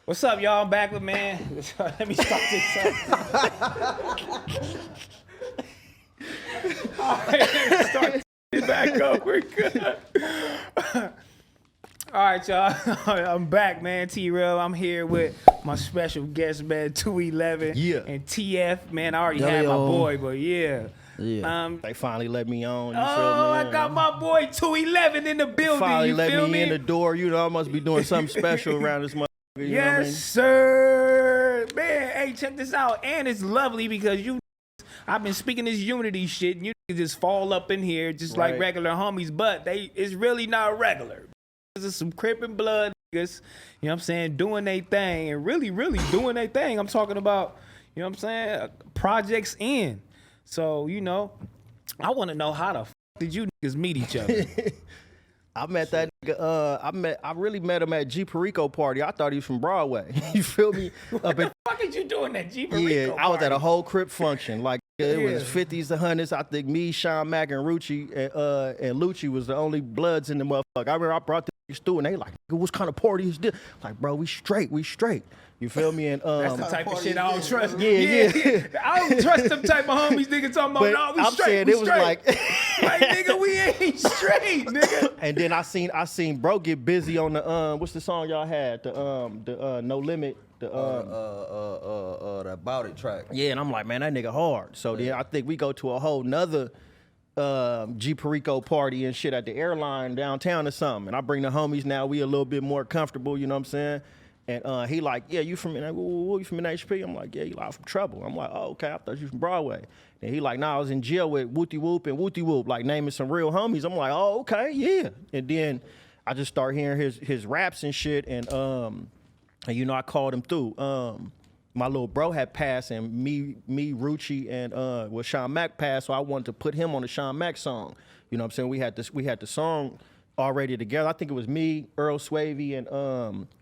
What's up, y'all? I'm back with man. Let me start this up. All right, let me start it back up. We're good. All right, y'all. I'm back, man. T-Rell. I'm here with my special guest, man, 211. Yeah. And TF, man. I already had my boy, but yeah. Yeah. They finally let me on. You feel Oh, me? I got my boy 211 in the building. Finally you let feel me in the door. You know, I must be doing something special around this motherfucker. You know what I mean? Sir. Man, hey, check this out. And it's lovely because I've been speaking this unity shit, and you just fall up in here just like regular homies, but it's really not regular. There's some Crip and Blood niggas, you know what I'm saying, doing their thing, and really, really doing their thing. I'm talking about, you know what I'm saying, projects in. So, you know, I want to know how the did you niggas meet each other? I met that nigga, I really met him at G Perico party. I thought he was from Broadway. You feel me? What the fuck is you doing at G Perico party? I was at a whole Crip function. Like, it was 50s to 100s. I think me, Sean Mack, and Rucci and Lucci was the only Bloods in the motherfucker. I remember I brought this through, and they like, what kind of party is this? Like, bro, we straight. You feel me? And that's the type of shit I don't trust. Yeah. I don't trust them type of homies niggas talking about, no, we I'm straight. saying we it was straight. like nigga, we ain't straight, nigga. And then I seen bro get busy on the what's the song y'all had? The No Limit. The About It track. Yeah, and I'm like, man, that nigga hard. So then I think we go to a whole nother G Perico party and shit at the airline downtown or something. And I bring the homies now. We a little bit more comfortable, you know what I'm saying? And he like, yeah, you from you from NHP? I'm like, yeah, you like from Trouble. I'm like, oh, okay, I thought you from Broadway. And he like, nah, I was in jail with Wooty Whoop and Wooty Whoop, like naming some real homies. I'm like, oh, okay, yeah. And then I just start hearing his raps and shit, and you know, I called him through. My little bro had passed, and me, Rucci, and Sean Mack passed, so I wanted to put him on the Sean Mack song. You know what I'm saying? We had the song already together. I think it was me, Earl Swavey,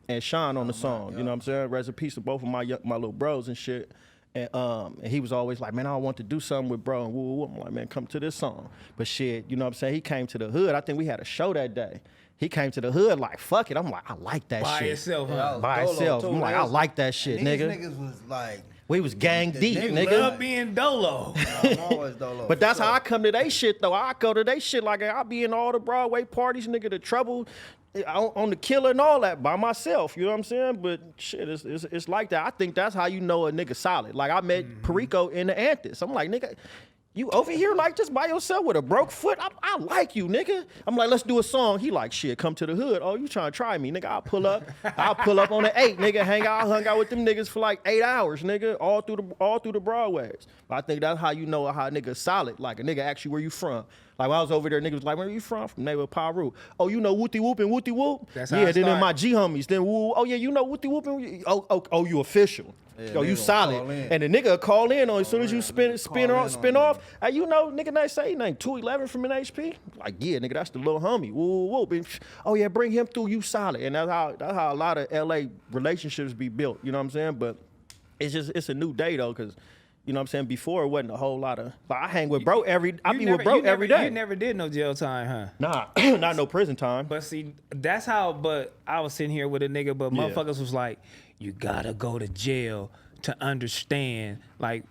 and Sean on the song. You know what I'm saying? Rest in peace to both of my little bros and shit. And he was always like, man, I want to do something with bro. And woo. I'm like, man, come to this song. But shit, you know what I'm saying? He came to the hood. I think we had a show that day. He came to the hood like, fuck it. I'm like, I like that shit. By itself, huh? By itself. I'm like, I like that shit, nigga. Niggas was like, we was gang deep, nigga. Love being dolo. I'm always dolo. But that's how I come to they shit, though. I go to they shit like I be in all the Broadway parties, nigga, the Trouble, on the Killer and all that by myself. You know what I'm saying? But shit, it's like that. I think that's how you know a nigga solid. Like I met Perico in the Anthus. I'm like, nigga, you over here like just by yourself with a broke foot? I like you, nigga. I'm like, let's do a song. He like, shit, come to the hood. Oh, you trying to try me, nigga? I'll pull up on the 8, nigga. Hung out with them niggas for like 8 hours, nigga, all through the Broadways. But I think that's how you know how a nigga solid. Like a nigga actually where you from. Like when I was over there, niggas was like, where you from? From neighborhood Paru. Oh, you know Wooty Whoop and Wooty Whoop? That's how yeah, I then start. my G homies. Then woo. Oh yeah, you know Wooty Whoop and oh, you official. Yeah, You solid. And the nigga call in on as soon as you spin off. Hey, you know, nigga, they say name 211 from NHP. Like, yeah, nigga, that's the little homie. Woo. Oh yeah, bring him through. You solid. And that's how a lot of LA relationships be built. You know what I'm saying? But it's a new day though, because you know what I'm saying? Before it wasn't a whole lot of. Like I hang with bro every day. You never did no jail time, huh? Nah, not no prison time. But see, that's how. But I was sitting here with a nigga, but motherfuckers was like, you gotta go to jail to understand, like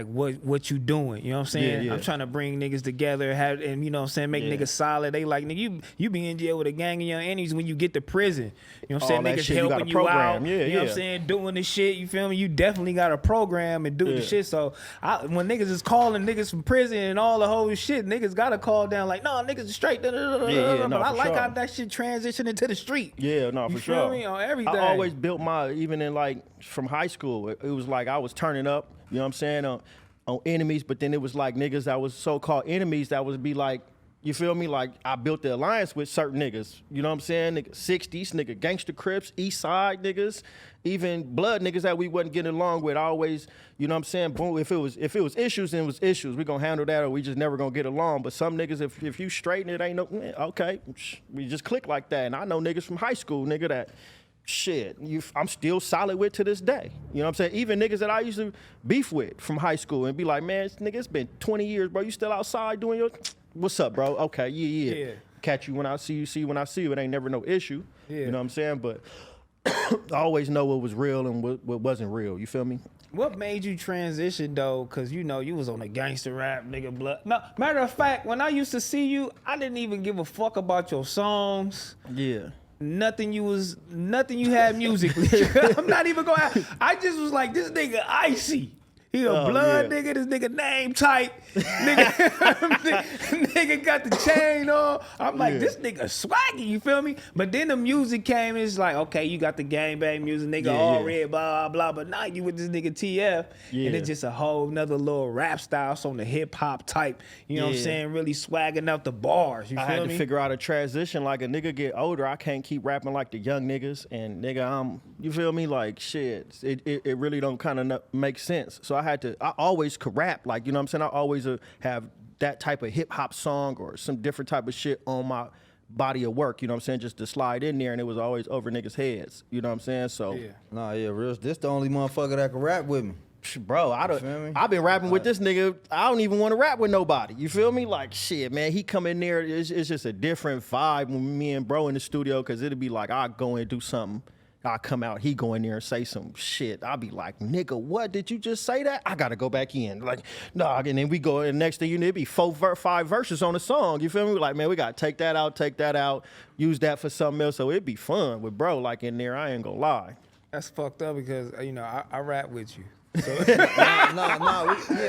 what you doing. You know what I'm saying? Yeah. I'm trying to bring niggas together, and you know what I'm saying, make niggas solid. They like, nigga, you be in jail with a gang of your enemies when you get to prison. You know what I'm saying? Niggas shit, helping you out. Yeah, you know what I'm saying? Doing the shit, you feel me? You definitely got a program and do the shit. So when niggas is calling niggas from prison and all the whole shit, niggas gotta call down like, no, niggas is straight. But I like how that shit transitioned into the street. Yeah, no, for sure. You feel me? On everything. I always built even in like from high school, it was like I was turning up, you know what I'm saying, on enemies, but then it was like niggas that was so-called enemies that would be like, you feel me? Like I built the alliance with certain niggas, you know what I'm saying? Nigga 60s, nigga Gangster Crips, East Side niggas, even Blood niggas that we wasn't getting along with. I always, you know what I'm saying? Boom, if it was issues, then it was issues. We gonna handle that, or we just never gonna get along. But some niggas, if you straight and it ain't no, okay, we just click like that. And I know niggas from high school, nigga, that shit, I'm still solid with to this day. You know what I'm saying? Even niggas that I used to beef with from high school and be like, man, nigga, it's been 20 years, bro. You still outside doing your, what's up, bro? Okay, yeah. Catch you when I see you, when I see you. It ain't never no issue. Yeah. You know what I'm saying? But always know what was real and what wasn't real. You feel me? What made you transition though? Cause you know you was on a gangster rap, nigga. Blood. No, matter of fact, when I used to see you, I didn't even give a fuck about your songs. Yeah. Nothing you had musically. I'm not even going. I just was like, this nigga icy. He a blood nigga. This nigga name tight. nigga got the chain on. I'm like, this nigga swaggy. You feel me? But then the music came. And it's like, okay, you got the gangbang music, nigga. All red, blah blah. But now you with this nigga TF, and it's just a whole nother little rap style, so on the hip hop type. You know what I'm saying? Really swagging out the bars. You feel me? I had to figure out a transition. Like a nigga get older, I can't keep rapping like the young niggas. And nigga, you feel me? Like shit, it really don't kind of make sense. So I always could rap, like, you know what I'm saying? I always have that type of hip hop song or some different type of shit on my body of work, you know what I'm saying? Just to slide in there, and it was always over niggas' heads, you know what I'm saying? So, real. This the only motherfucker that can rap with me. Bro, I've been rapping with this nigga. I don't even want to rap with nobody. You feel me? Like, shit, man, he come in there, it's just a different vibe when me and bro in the studio, because it'll be like, I'll go and do something. I'll come out, he go in there and say some shit. I'll be like, nigga, what? Did you just say that? I gotta go back in. Like, nah, and then we go, and next thing you know, it'd be 5 verses on the song. You feel me? Like, man, we gotta take that out, use that for something else. So it'd be fun with bro, like in there, I ain't gonna lie. That's fucked up because, you know, I rap with you. So, we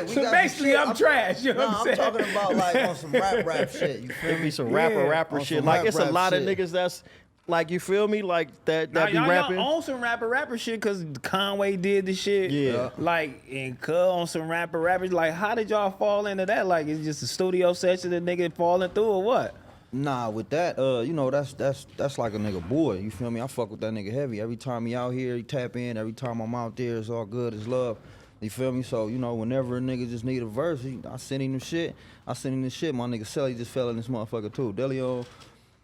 so basically, I'm trash. You know what I'm saying? I'm talking about like on some rap shit. You feel It'd me? be some rapper shit. Like, it's a lot of niggas that's, like, you feel me? Like, that be rapping. Y'all on some rapper shit because Conway did the shit. Yeah. Like, and Cuz on some rapper. Like, how did y'all fall into that? Like, it's just a studio session that nigga falling through or what? Nah, with that, you know, that's like a nigga boy. You feel me? I fuck with that nigga heavy. Every time he out here, he tap in. Every time I'm out there, it's all good. It's love. You feel me? So, you know, whenever a nigga just need a verse, I send him the shit. My nigga Sally just fell in this motherfucker too. Delio.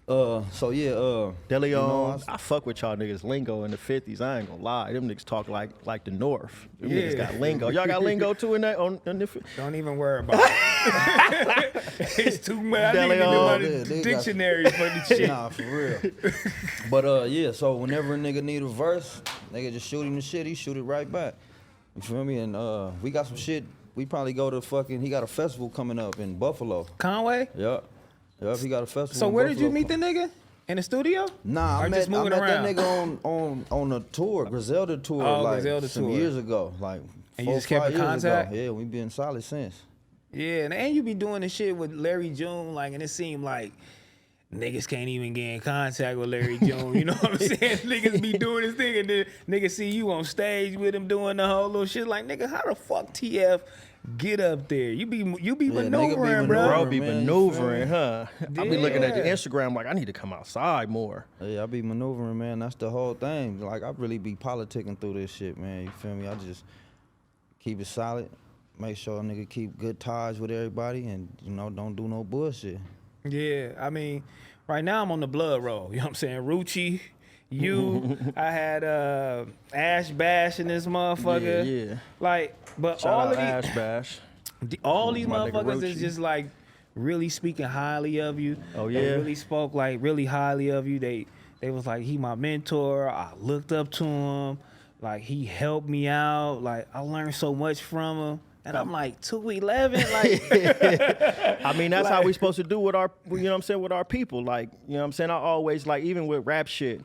Delio, you know, I fuck with y'all niggas lingo in the 50s. I ain't gonna lie. Them niggas talk like the North. Them niggas got lingo. Y'all got lingo too in that? Don't even worry about it. It's too much. I need to do my dictionary for the shit. Nah, for real. But so whenever a nigga need a verse, nigga just shoot him the shit, he shoot it right back. You feel me? And we got some shit. We probably go to he got a festival coming up in Buffalo. Conway? Yep, he got a festival. So where did you meet the nigga? In the studio? Nah, I met that nigga on a tour, Griselda tour, some years ago. Like, and you just kept in contact? Yeah, we been solid since. Yeah, and you be doing this shit with Larry June, like, and it seemed like niggas can't even get in contact with Larry June. You know what I'm saying? Niggas be doing this thing, and then niggas see you on stage with him doing the whole little shit. Like, nigga, how the fuck TF get up there? You be maneuvering, bro. Bro be maneuvering, huh? I be looking at your Instagram like, I need to come outside more. Yeah, I be maneuvering, man. That's the whole thing. Like, I really be politicking through this shit, man. You feel me? I just keep it solid. Make sure a nigga keep good ties with everybody and, you know, don't do no bullshit. Yeah, I mean, right now I'm on the blood roll. You know what I'm saying? Rucci, you, I had Ash Bash in this motherfucker. Yeah. Like, but Shout all out of Ash Bash. All these motherfuckers is Rucci. just like really speaking highly of you. Oh yeah. They really spoke like really highly of you. They was like, he my mentor. I looked up to him. Like, he helped me out. Like, I learned so much from him. And I'm like, 211, like. I mean, that's how we supposed to do with our, you know what I'm saying, with our people. Like, you know what I'm saying? I always, like, even with rap shit,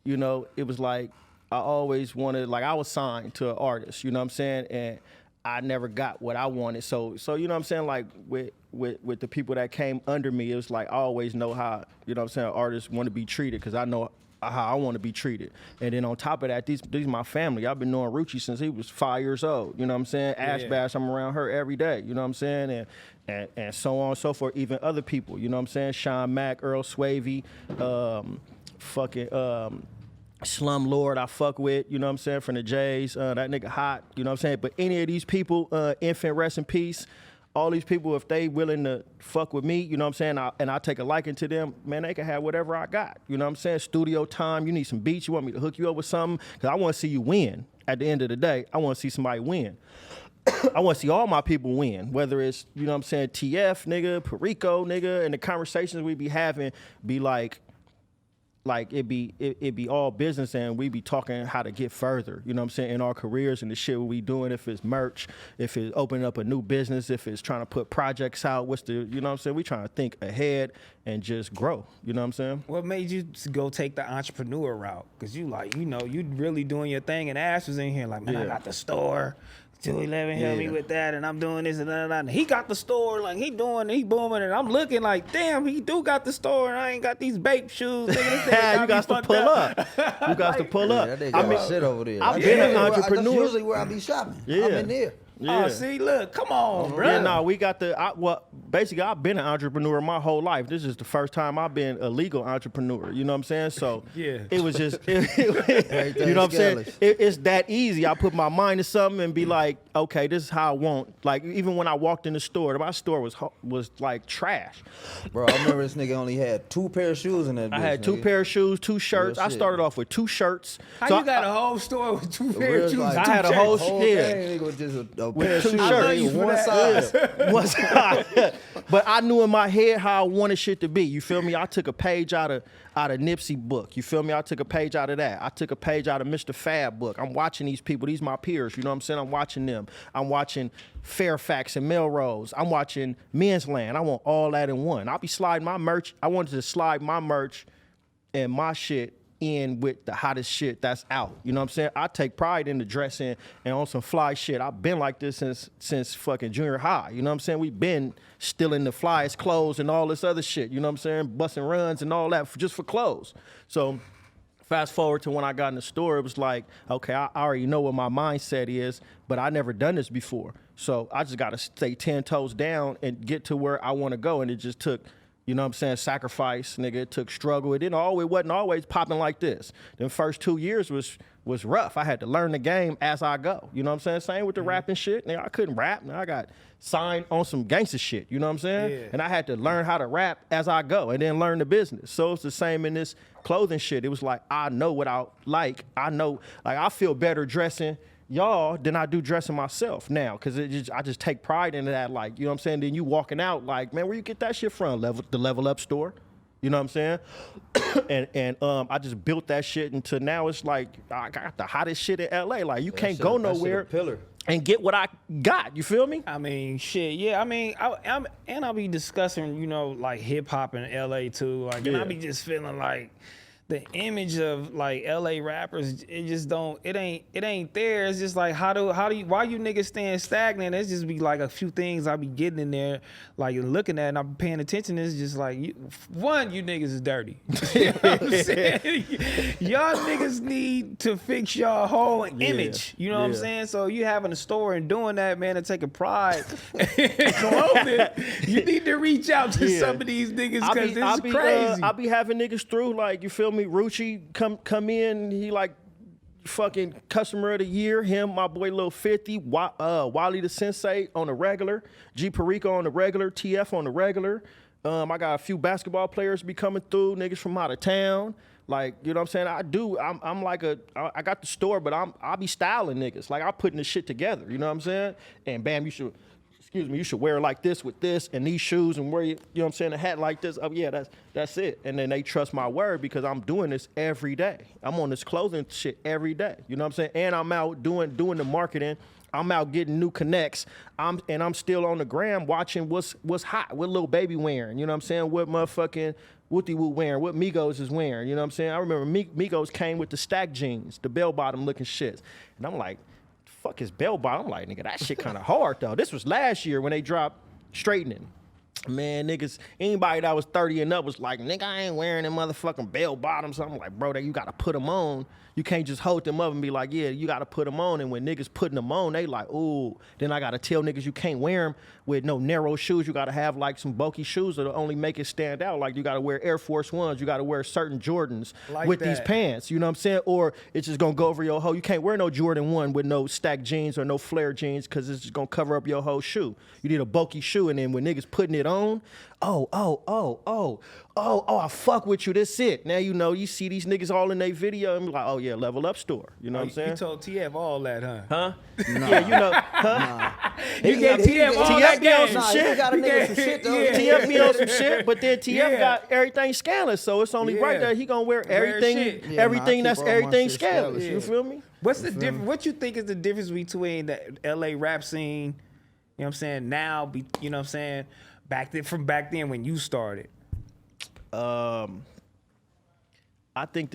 you know, it was like, I always wanted, like, I was signed to an artist, you know what I'm saying? And I never got what I wanted. So you know what I'm saying? Like, with the people that came under me, it was like, I always know how, you know what I'm saying, artists want to be treated, because I know how I want to be treated. And then on top of that, these my family. I've been knowing Rucci since he was 5 years old. You know what I'm saying? Ash Bash, I'm around her every day. You know what I'm saying? And so on and so forth. Even other people. You know what I'm saying? Sean Mack, Earl Swavey, Slum Lord I fuck with. You know what I'm saying? From the J's. That nigga hot. You know what I'm saying? But any of these people, Infant rest in peace. All these people, if they willing to fuck with me, you know what I'm saying, and I take a liking to them, man, they can have whatever I got. You know what I'm saying? Studio time, you need some beats, you want me to hook you up with something? Because I want to see you win. At the end of the day, I want to see somebody win. I want to see all my people win, whether it's, you know what I'm saying, TF, nigga, Perico, nigga, and the conversations we be having be like, like it be all business, and we be talking how to get further, you know what I'm saying, in our careers and the shit we doing, if it's merch, if it's opening up a new business, if it's trying to put projects out, what's the, you know what I'm saying, we trying to think ahead and just grow, you know what I'm saying? What made you go take the entrepreneur route? Because you like, you know, you really doing your thing, and Ash was in here like, man, I got the store. 211 help me with that, and I'm doing this and that. And he got the store, like he booming, and I'm looking like, damn, he do got the store, and I ain't got these bape shoes. Nigga, you got to pull up. You got to pull up. Yeah, I mean, shit over there. I've been an entrepreneur. That's usually where I be shopping. Yeah. I'm in there. Yeah. Oh, see, look, come on, bro. Yeah, no, we got basically, I've been an entrepreneur my whole life. This is the first time I've been a legal entrepreneur. You know what I'm saying? So it was just, you know what I'm saying? It's that easy. I put my mind to something and be like, okay, this is how I want. Like, even when I walked in the store, my store was like trash. Bro, I remember this nigga only had 2 pair of shoes in that bitch. I had 2 pair of shoes, 2 shirts. I started off with 2 shirts. How you got a whole store with 2 pair of shoes? Like, I had a whole nigga with just a pair of shoes. One size. One size. But I knew in my head how I wanted shit to be. You feel me? I took a page out of Nipsey book. You feel me? I took a page out of that. I took a page out of Mr. Fab book. I'm watching these people. These my peers. You know what I'm saying? I'm watching them. I'm watching Fairfax and Melrose. I'm watching Men's Land. I want all that in one. I'll be sliding my merch. I wanted to slide my merch and my shit in with the hottest shit that's out. You know what I'm saying? I take pride in the dressing and on some fly shit. I've been like this since fucking junior high. You know what I'm saying? We've been stealing the flyest clothes and all this other shit. You know what I'm saying? Busting runs and all that just for clothes. So fast forward to when I got in the store, it was like, okay, I already know what my mindset is, but I never done this before. So I just got to stay 10 toes down and get to where I want to go. And it just took, you know what I'm saying, sacrifice, nigga. It took struggle. It wasn't always popping like this. The first 2 years was rough. I had to learn the game as I go. You know what I'm saying? Same with the rapping shit. Nigga, I couldn't rap. Now I got signed on some gangster shit. You know what I'm saying? Yeah. And I had to learn how to rap as I go and then learn the business. So it's the same in this clothing shit. It was like, I know what I like. I know, like, I feel better dressing y'all than I do dressing myself now, because I just take pride in that, like, you know what I'm saying? Then you walking out like, man, where you get that shit from? The Level Up store. You know what I'm saying? and I just built that shit until now it's like I got the hottest shit in LA. Like, you can't go nowhere and get what I got. You feel me? I mean, shit, yeah. I mean, I'll be discussing, you know, like hip hop in LA too. Like, and I be just feeling like the image of like LA rappers, it just don't, it ain't there. It's just like, why you niggas staying stagnant? It's just be like a few things I be getting in there, like looking at, and I'm paying attention. It's just like, you niggas is dirty. You know what I'm saying? Y'all niggas need to fix y'all whole image. You know what I'm saying? So you having a store and doing that, man, and taking pride in clothing, you need to reach out to some of these niggas, because it's crazy. I be having niggas through, like, you feel me? Rucci come in, he like fucking customer of the year. Him, my boy Lil 50, Wally the Sensei on the regular, G Perico on the regular, TF on the regular. I got a few basketball players be coming through, niggas from out of town. Like, you know what I'm saying? I'm like I got the store, but I be styling niggas. Like, I putting this shit together, you know what I'm saying? And bam, you should wear it like this with this and these shoes, and wear, you know what I'm saying, a hat like this. Oh yeah, that's it. And then they trust my word because I'm doing this every day. I'm on this clothing shit every day. You know what I'm saying? And I'm out doing the marketing. I'm out getting new connects. I'm still on the gram watching what's hot, what Lil Baby wearing. You know what I'm saying? What motherfucking Wooty Woo wearing, what Migos is wearing. You know what I'm saying? I remember Migos came with the stack jeans, the bell bottom looking shits. And I'm like, fuck his bell bottom. I'm like, nigga, that shit kind of hard though. This was last year when they dropped Straightening. Man, niggas, anybody that was 30 and up was like, nigga, I ain't wearing them motherfucking bell bottoms. I'm like, bro, you gotta put them on. You can't just hold them up and be like, yeah, you gotta put them on. And when niggas putting them on, they like, ooh. Then I gotta tell niggas you can't wear them with no narrow shoes. You gotta have like some bulky shoes that'll only make it stand out. Like, you gotta wear Air Force Ones. You gotta wear certain Jordans like with these pants. You know what I'm saying? Or it's just gonna go over your whole. You can't wear no Jordan 1 with no stacked jeans or no flare jeans, because it's just gonna cover up your whole shoe. You need a bulky shoe, and then when niggas putting it on, I fuck with you. That's it. Now you know, you see these niggas all in their video and be like, oh yeah, Level Up store. You know what I'm saying? You told TF all that, huh? Huh? Nah. Yeah, you know, huh? You get TF all that TF be on game. some Nah, shit. you got a nigga some shit though. Yeah. TF be on some shit, but then TF Yeah. got everything scandalous, so it's only right Yeah. that he gonna wear Wear everything, shit. Yeah, everything nah, I that's keep all my everything shit scandalous. scandalous. You feel me? What's the difference? What you think is the difference between the LA rap scene, you know what I'm saying, now, you know what I'm saying, from back then when you started? I think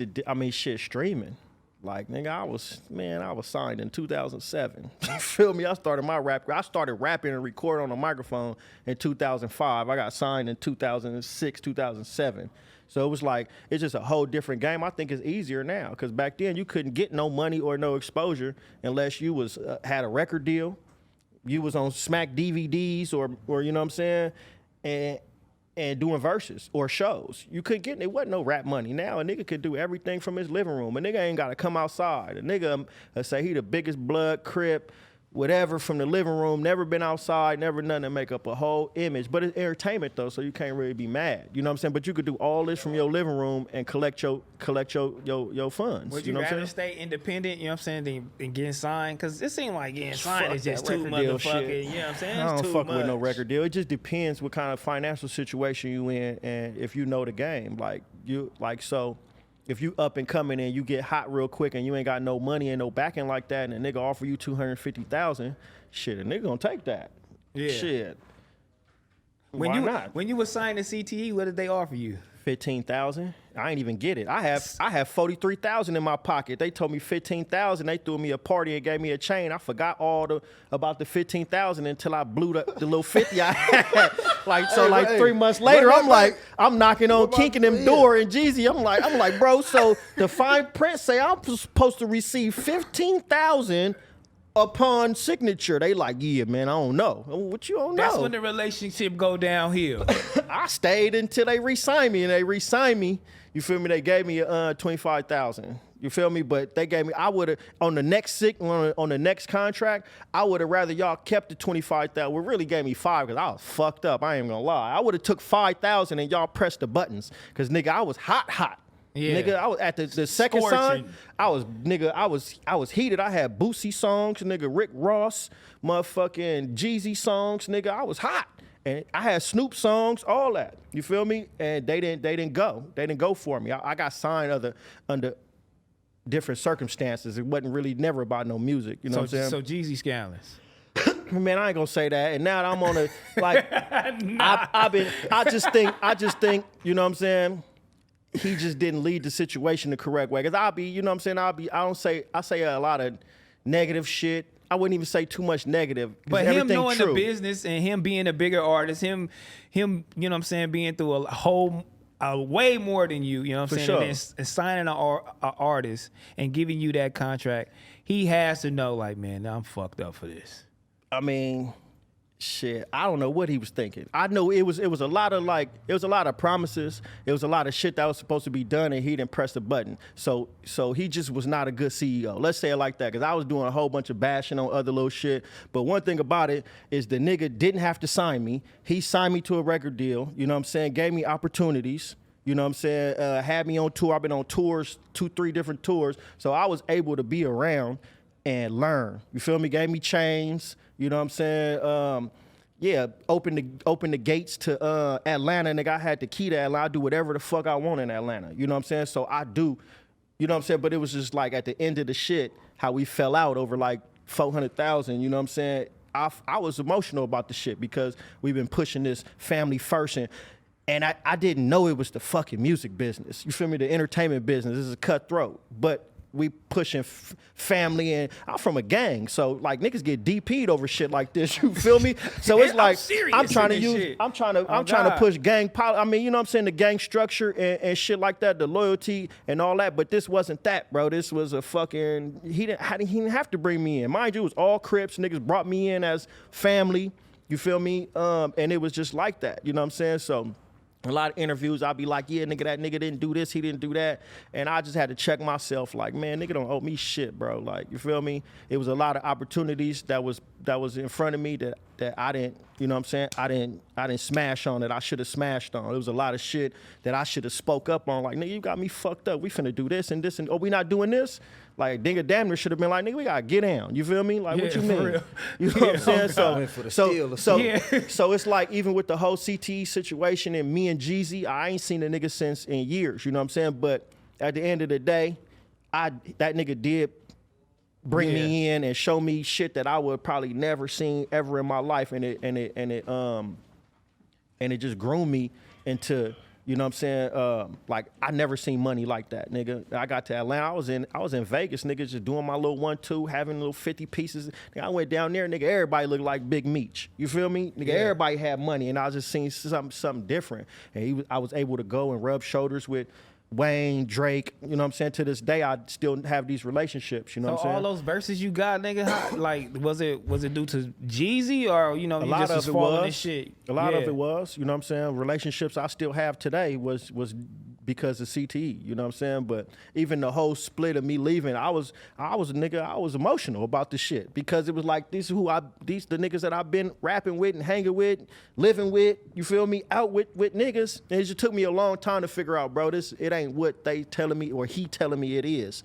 shit, streaming. Like, nigga, I was signed in 2007. You feel me? I started rapping and recording on a microphone in 2005. I got signed in 2006, 2007. So it was like, it's just a whole different game. I think it's easier now because back then you couldn't get no money or no exposure unless you was had a record deal, you was on Smack DVDs or you know what I'm saying, and doing verses or shows. You couldn't get, it wasn't no rap money. Now a nigga could do everything from his living room. A nigga ain't gotta come outside. A nigga say he the biggest Blood Crip, whatever, from the living room, never been outside, never nothing to make up a whole image. But it's entertainment though, so you can't really be mad. You know what I'm saying? But you could do all this from your living room and collect your funds. Would you you know what I'm rather saying? stay independent, you know what I'm saying, than getting signed? Because it seemed like getting signed Fuck is just that too record deal motherfucking, shit. you know what I'm saying? I It's don't too fuck much. with no record deal. It just depends what kind of financial situation you in and if you know the game. So if you up and coming and you get hot real quick and you ain't got no money and no backing like that and a nigga offer you $250,000, shit, a nigga gonna take that. Yeah. Shit. When Why you not? When you was signed to CTE, what did they offer you? 15,000. I ain't even get it. I have 43,000 in my pocket. They told me 15,000. They threw me a party and gave me a chain. I forgot about the 15,000 until I blew the little 50 I had. Like 3 months later, I'm knocking on, kinking them door, and Jeezy, I'm like, bro. So the fine print say I'm supposed to receive 15,000 upon signature. They like, yeah, man, I don't know. What you don't know? That's when the relationship go downhill. I stayed until they re-signed me, and they re-signed me. You feel me? They gave me 25,000. You feel me? But they gave me. I would have on the next contract. I would have rather y'all kept the 25,000. Well, really gave me 5 because I was fucked up. I ain't gonna lie. I would have took 5,000 and y'all pressed the buttons because nigga, I was hot. Yeah. Nigga, I was at the second Scorching. song. I was heated. I had Boosie songs, nigga, Rick Ross, motherfucking Jeezy songs, nigga. I was hot. And I had Snoop songs, all that. You feel me? And they didn't go. They didn't go for me. I got signed under different circumstances. It wasn't really never about no music. You know what I'm saying? So Jeezy scandalous. Man, I ain't gonna say that. And now that I'm on a like I just think, you know what I'm saying? He just didn't lead the situation the correct way. Cause you know what I'm saying? I say a lot of negative shit. I wouldn't even say too much negative. But him knowing true. the business and him being a bigger artist, him, you know what I'm saying, being through way more than you know what I'm saying, sure. and signing an artist and giving you that contract, he has to know, like, man, I'm fucked up for this. I mean, shit, I don't know what he was thinking. I know it was a lot of promises. It was a lot of shit that was supposed to be done, and he didn't press the button. So he just was not a good CEO. Let's say it like that, because I was doing a whole bunch of bashing on other little shit. But one thing about it is the nigga didn't have to sign me. He signed me to a record deal. You know what I'm saying? Gave me opportunities. You know what I'm saying? Had me on tour. I've been on tours, 2-3 different tours. So I was able to be around and learn. You feel me? Gave me chains. You know what I'm saying? Yeah, open the gates to Atlanta, nigga. I had the key to Atlanta. I do whatever the fuck I want in Atlanta. You know what I'm saying? So I do, you know what I'm saying? But it was just like at the end of the shit, how we fell out over like 400,000, you know what I'm saying? I was emotional about the shit because we've been pushing this family first, and I didn't know it was the fucking music business. You feel me? The entertainment business. This is cutthroat. But we pushing family, and I'm from a gang, so like niggas get DP'd over shit like this. You feel me? So it's like I'm trying to push gang I mean, you know what I'm saying, the gang structure and shit like that, the loyalty and all that. But this wasn't that, bro. This was a fucking he didn't have to bring me in. Mind you, it was all Crips. Niggas brought me in as family. You feel me? And it was just like that. You know what I'm saying? So a lot of interviews, I'll be like, yeah, nigga, that nigga didn't do this, he didn't do that. And I just had to check myself, like, man, nigga don't owe me shit, bro. Like, you feel me? It was a lot of opportunities that was in front of me that I didn't, you know what I'm saying? I didn't smash on it. I should have smashed on. It was a lot of shit that I should have spoke up on. Like, nigga, you got me fucked up. We finna do this and this, and oh, we not doing this? Like nigga damn near should have been like, nigga, we gotta get down. You feel me? Like what you for mean? real. You know what I'm saying? For the steal or So it's like even with the whole CTE situation and me and Jeezy, I ain't seen a nigga since in years. You know what I'm saying? But at the end of the day, that nigga did bring me in and show me shit that I would probably never seen ever in my life, and it just groomed me into, you know what I'm saying, like I never seen money like that, nigga. I got to Atlanta, I was in Vegas, nigga, just doing my little 1-2, having little 50 pieces. Nigga, I went down there, nigga, everybody looked like Big Meech. You feel me? Nigga, everybody had money, and I was just seeing something different. And I was able to go and rub shoulders with Wayne, Drake, you know what I'm saying? To this day, I still have these relationships, you know what I'm saying? All those verses you got, nigga, like, was it due to Jeezy, or, you know, you just was following this shit? A lot of it was, you know what I'm saying? Relationships I still have today was because of CTE, you know what I'm saying? But even the whole split of me leaving, I was emotional about this shit, because it was like, these the niggas that I've been rapping with and hanging with, living with, you feel me, out with niggas. And it just took me a long time to figure out, bro, it ain't what they telling me or he telling me it is.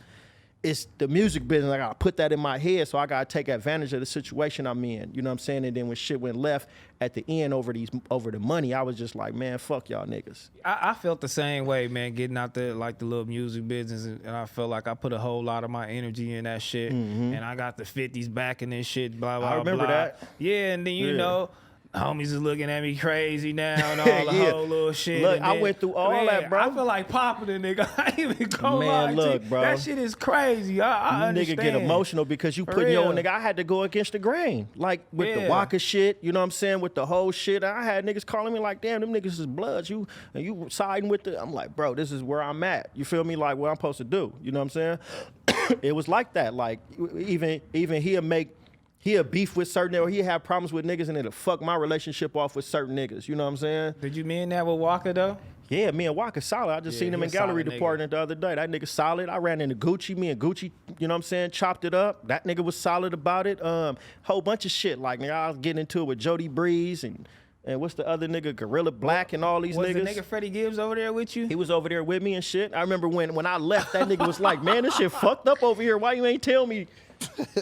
It's the music business. I gotta put that in my head, so I gotta take advantage of the situation I'm in. You know what I'm saying? And then when shit went left at the end over the money, I was just like, man, fuck y'all niggas. I felt the same way, man, getting out there like the little music business, and I felt like I put a whole lot of my energy in that shit, and I got the 50s back in this shit, blah, blah, blah. I remember that. Yeah, and then, you know, homies is looking at me crazy now and all the whole little shit. Look, I went through all that, bro. I feel like popping a nigga. I ain't even gonna lie. Look, bro. That shit is crazy. I understand. Nigga get emotional because you putting your own nigga. I had to go against the grain. Like with the Waka shit, you know what I'm saying? With the whole shit. I had niggas calling me like, damn, them niggas is Bloods. You siding with the, I'm like, bro, this is where I'm at. You feel me? Like what I'm supposed to do. You know what I'm saying? It was like that. Like even he'll beef with certain, or he'll have problems with niggas, and it'll fuck my relationship off with certain niggas. You know what I'm saying? Did you mean that with Walker, though? Yeah, me and Walker solid. I just seen him in gallery department the other day. That nigga solid. I ran into Gucci. Me and Gucci, you know what I'm saying, chopped it up. That nigga was solid about it. Whole bunch of shit. Like, nigga, I was getting into it with Jody Breeze and what's the other nigga, Gorilla Black and all these niggas. Was the nigga Freddie Gibbs over there with you? He was over there with me and shit. I remember when I left, that nigga was like, man, this shit fucked up over here. Why you ain't tell me?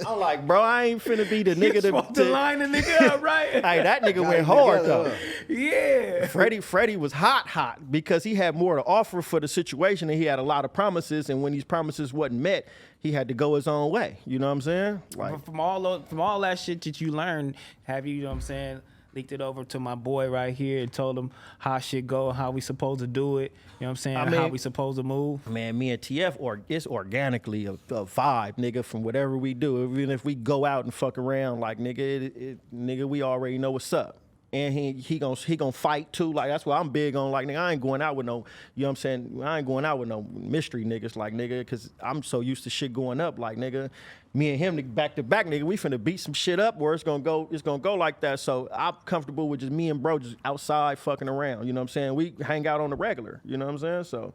I'm like, bro, I ain't finna be the nigga to line the nigga up, right? Hey, that nigga went hard though. Yeah. Freddie was hot because he had more to offer for the situation, and he had a lot of promises, and when these promises wasn't met, he had to go his own way. You know what I'm saying? Like from all that shit that you learned, have you know what I'm saying, leaked it over to my boy right here and told him how shit go, how we supposed to do it, you know what I'm saying, how we supposed to move? Man, me and TF, it's organically a vibe, nigga, from whatever we do. Even if we go out and fuck around, like, nigga, nigga, we already know what's up. And he gonna fight too. Like, that's what I'm big on. Like, nigga, I ain't going out with no, you know what I'm saying? I ain't going out with no mystery niggas, like, nigga, because I'm so used to shit going up. Like, nigga, me and him back to back, nigga, we finna beat some shit up where it's gonna go like that. So I'm comfortable with just me and bro just outside fucking around. You know what I'm saying? We hang out on the regular. You know what I'm saying? So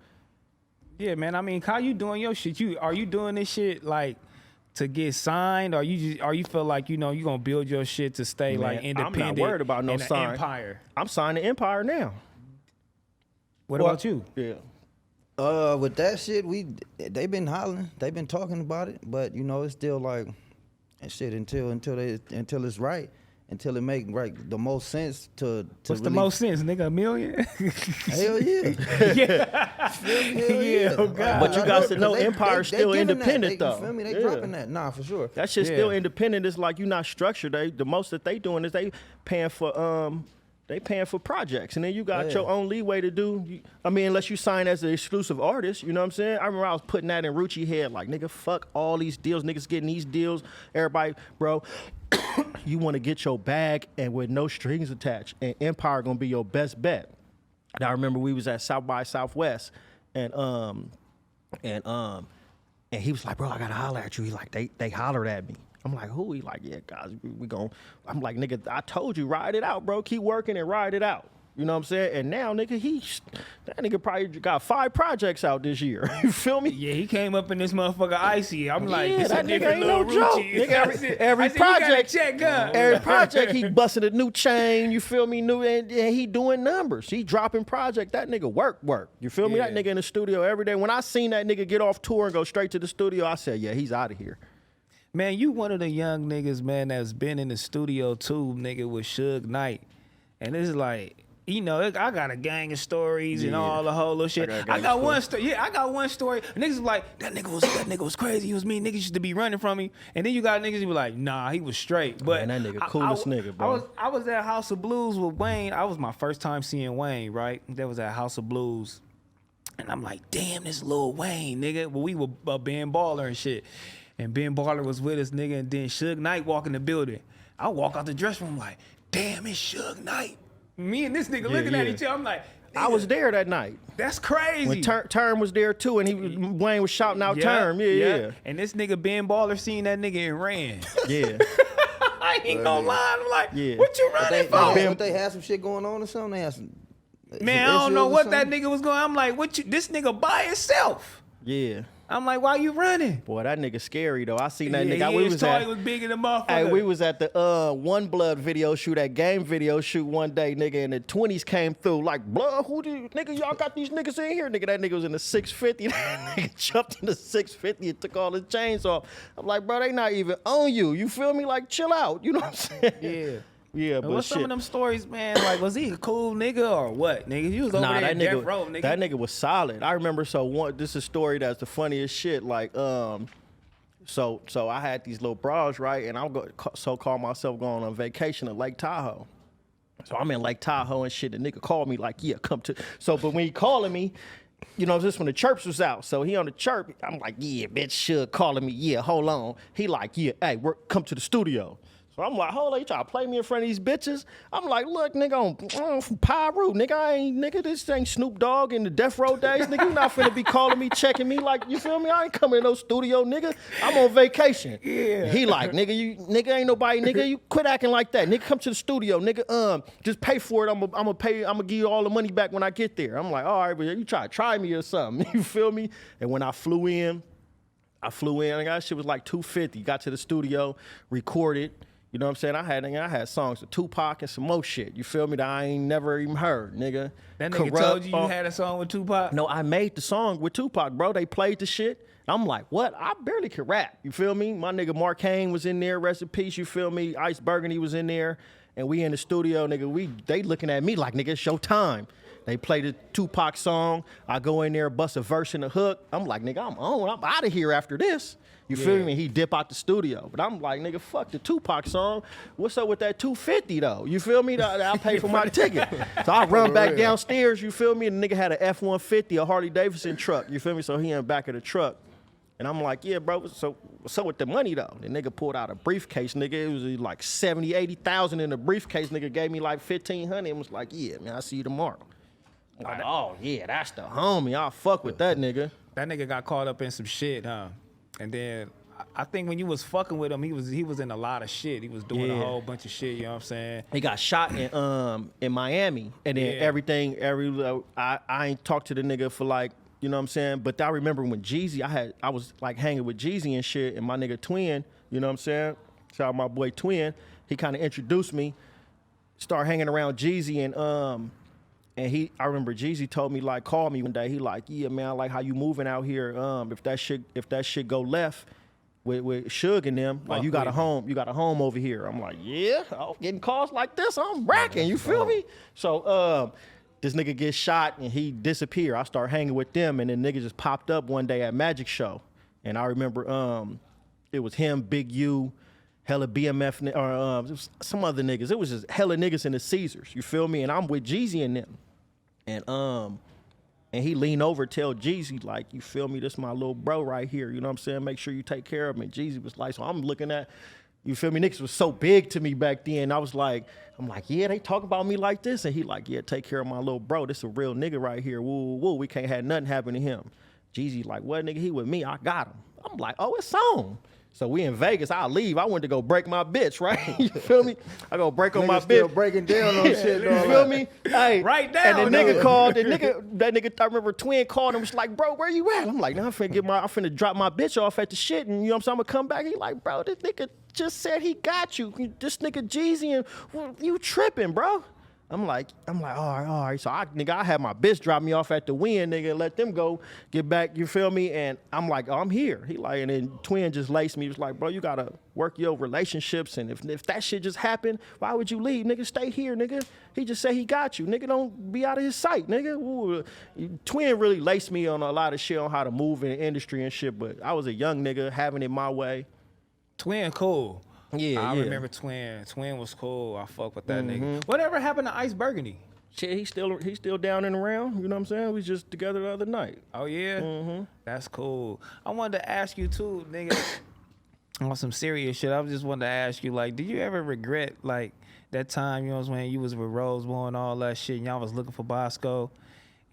yeah, man. I mean, how you doing your shit? Are you doing this shit like to get signed, or you feel like, you know, you gonna build your shit to stay like independent? I'm not worried about no sign. Empire. I'm signing Empire now. What about you? Yeah. With that shit, they been hollering, they been talking about it, but you know, it's still like shit until it's right. Until it make the most sense to What's really, the most sense, nigga? $1 million? Hell yeah. Yeah. Oh God. But you guys to know Empire's still independent though. You feel me? They dropping that. Nah, for sure. That shit's still independent. It's like you're not structured. The most that they doing is they paying for projects, and then you got your own leeway to do. I mean, unless you sign as an exclusive artist, you know what I'm saying? I remember I was putting that in Rucci head, like, nigga, fuck all these deals, niggas getting these deals. Everybody, bro, you want to get your bag and with no strings attached, and Empire gonna be your best bet. And I remember we was at South by Southwest, and he was like, bro, I gotta holler at you. He like, they hollered at me. I'm like, who? He like, yeah, guys, we gon'. I'm like, nigga, I told you, ride it out, bro. Keep working and ride it out. You know what I'm saying? And now, nigga, that nigga probably got 5 projects out this year. You feel me? Yeah, he came up in this motherfucker icy. I'm like, this that a nigga different ain't no Lil joke. Rucci. Nigga, every I said, project, you gotta check up. every project, he busting a new chain. You feel me? New and he doing numbers. He dropping project. That nigga work. You feel me? Yeah. That nigga in the studio every day. When I seen that nigga get off tour and go straight to the studio, I said, yeah, he's out of here. Man, you one of the young niggas, man, that's been in the studio too, nigga, with Suge Knight. And it's like, you know, I got a gang of stories and all the whole little shit. I got one story. Yeah, I got one story. Niggas was like, that nigga was crazy. He was me. Niggas used to be running from me. And then you got niggas who be like, nah, he was straight. But Man, that nigga coolest nigga, bro. I was at House of Blues with Wayne. I was my first time seeing Wayne, right? That was at House of Blues. And I'm like, damn, this Lil Wayne, nigga. Well, we were Ben Baller and shit. And Ben Baller was with us, nigga. And then Suge Knight walk in the building. I walk out the dressing room like, damn, it's Suge Knight. Me and this nigga looking at each other. I'm like, I was there that night. That's crazy. When Term was there too, and Wayne was shouting out Term. Yeah. And this nigga Ben Baller seen that nigga and ran. Yeah. I ain't gonna lie. I'm like, Yeah. what you running for? They had some shit going on or something. They had some. Man, I don't know what that nigga was going. I'm like, this nigga by himself. Yeah. I'm like, why you running? Boy, that nigga scary though. I seen that nigga. He was big in the motherfucker. Hey, we was at the One Blood video shoot, that game video shoot one day, nigga, and the 20s came through like, Blood, nigga, y'all got these niggas in here, nigga. That nigga was in the 650. That nigga jumped in the 650 and took all his chains off. I'm like, bro, they not even on you. You feel me? Like, chill out. You know what I'm saying? Yeah. Yeah, but what's some of them stories, man? Like, was he a cool nigga or what, nigga? You was over there in death row, nigga. That nigga was solid. I remember. This is a story that's the funniest shit. Like, so I had these little bras, right, and I call myself going on vacation at Lake Tahoe. So I'm in Lake Tahoe and shit. The nigga called me like, yeah, come to. So, but when he calling me, you know, this when the chirps was out. So he on the chirp. I'm like, yeah, bitch, Suge calling me. Yeah, hold on. He like, yeah, hey, come to the studio. So I'm like, hold on, you try to play me in front of these bitches? I'm like, look, nigga, I'm from Pyro, nigga, this ain't Snoop Dogg in the Death Row days, nigga. You not finna be calling me, checking me, like, you feel me? I ain't coming to no studio, nigga. I'm on vacation. Yeah. He like, nigga, ain't nobody, nigga, you quit acting like that. Nigga, come to the studio, nigga, just pay for it. I'm gonna give you all the money back when I get there. I'm like, all right, but you try me or something. You feel me? And when I flew in, I got shit was like $250. Got to the studio, recorded. You know what I'm saying? I had songs with Tupac and some more shit. You feel me? That I ain't never even heard, nigga. That nigga told you had a song with Tupac? No, I made the song with Tupac, bro. They played the shit. I'm like, what? I barely could rap. You feel me? My nigga Mark Hain was in there, rest in peace. You feel me? Ice Burgundy was in there. And we in the studio, nigga. They looking at me like, nigga, it's your time. They play the Tupac song. I go in there, bust a verse and a hook. I'm like, nigga, I'm out of here after this. You feel me? He dip out the studio. But I'm like, nigga, fuck the Tupac song. What's up with that $250 though? You feel me? I'll pay for my ticket. So I run back downstairs, you feel me? And the nigga had an F-150, a Harley Davidson truck. You feel me? So he in the back of the truck. And I'm like, yeah, bro, so what's up with the money though? The nigga pulled out a briefcase, nigga. It was like 70, 80,000 in the briefcase. Nigga gave me like 1,500 and was like, yeah, man, I'll see you tomorrow. I'm like, oh yeah, that's the homie. I'll fuck with that nigga. That nigga got caught up in some shit, huh? And then I think when you was fucking with him, he was in a lot of shit. He was doing a whole bunch of shit. You know what I'm saying? He got shot in Miami, and then I ain't talked to the nigga for like, you know what I'm saying. But I remember when Jeezy, I was like hanging with Jeezy and shit, and my nigga Twin, you know what I'm saying. Shout out my boy Twin. He kind of introduced me. Start hanging around Jeezy and I remember Jeezy told me, like, call me one day. He like, yeah, man, I like how you moving out here. If that shit go left with Suge and them, like you got a home over here. I'm like, yeah, getting calls like this, I'm racking. You feel me? So this nigga gets shot and he disappear. I start hanging with them, and then nigga just popped up one day at Magic Show, and I remember it was him, Big U, hella BMF or some other niggas. It was just hella niggas in the Caesars. You feel me? And I'm with Jeezy and them. And he leaned over, tell Jeezy, like, you feel me? This my little bro right here. You know what I'm saying? Make sure you take care of him. And Jeezy was like, so I'm looking at, you feel me? Niggas was so big to me back then. I'm like, yeah, they talk about me like this. And he like, yeah, take care of my little bro. This a real nigga right here. Woo, woo, we can't have nothing happen to him. Jeezy like, what, nigga? He with me. I got him. I'm like, oh, it's on. So we in Vegas. I leave. I went to go break my bitch, right? You feel me? I go break on my Still bitch. breaking down on shit. You feel me? Hey, Right down, And the nigga though. called. That nigga. I remember Twin called and was like, "Bro, where you at?" I'm like, "Nah, I'm finna drop my bitch off at the shit, and you know what I'm saying? I'm gonna come back." He like, "Bro, this nigga just said he got you. This nigga Jeezy, and well, you tripping, bro?" I'm like, all right. So I had my bitch drop me off at the Win, nigga, and let them go get back. You feel me? And I'm like, I'm here. He like, and then Twin just laced me. He was like, bro, you gotta work your relationships, and if that shit just happened, why would you leave, nigga? Stay here, nigga. He just said he got you, nigga. Don't be out of his sight, nigga. Ooh. Twin really laced me on a lot of shit on how to move in the industry and shit. But I was a young nigga having it my way. Twin cool. Yeah, I yeah. remember Twin. Twin was cool. I fuck with that nigga. Whatever happened to Ice Burgundy? Shit, he's still down and around. You know what I'm saying? We was just together the other night. Oh yeah, that's cool. I wanted to ask you too, nigga, on some serious shit. I just wanted to ask you, like, did you ever regret like that time? You know what I'm saying? You was with Roseboy and all that shit. And y'all was looking for Boskoe,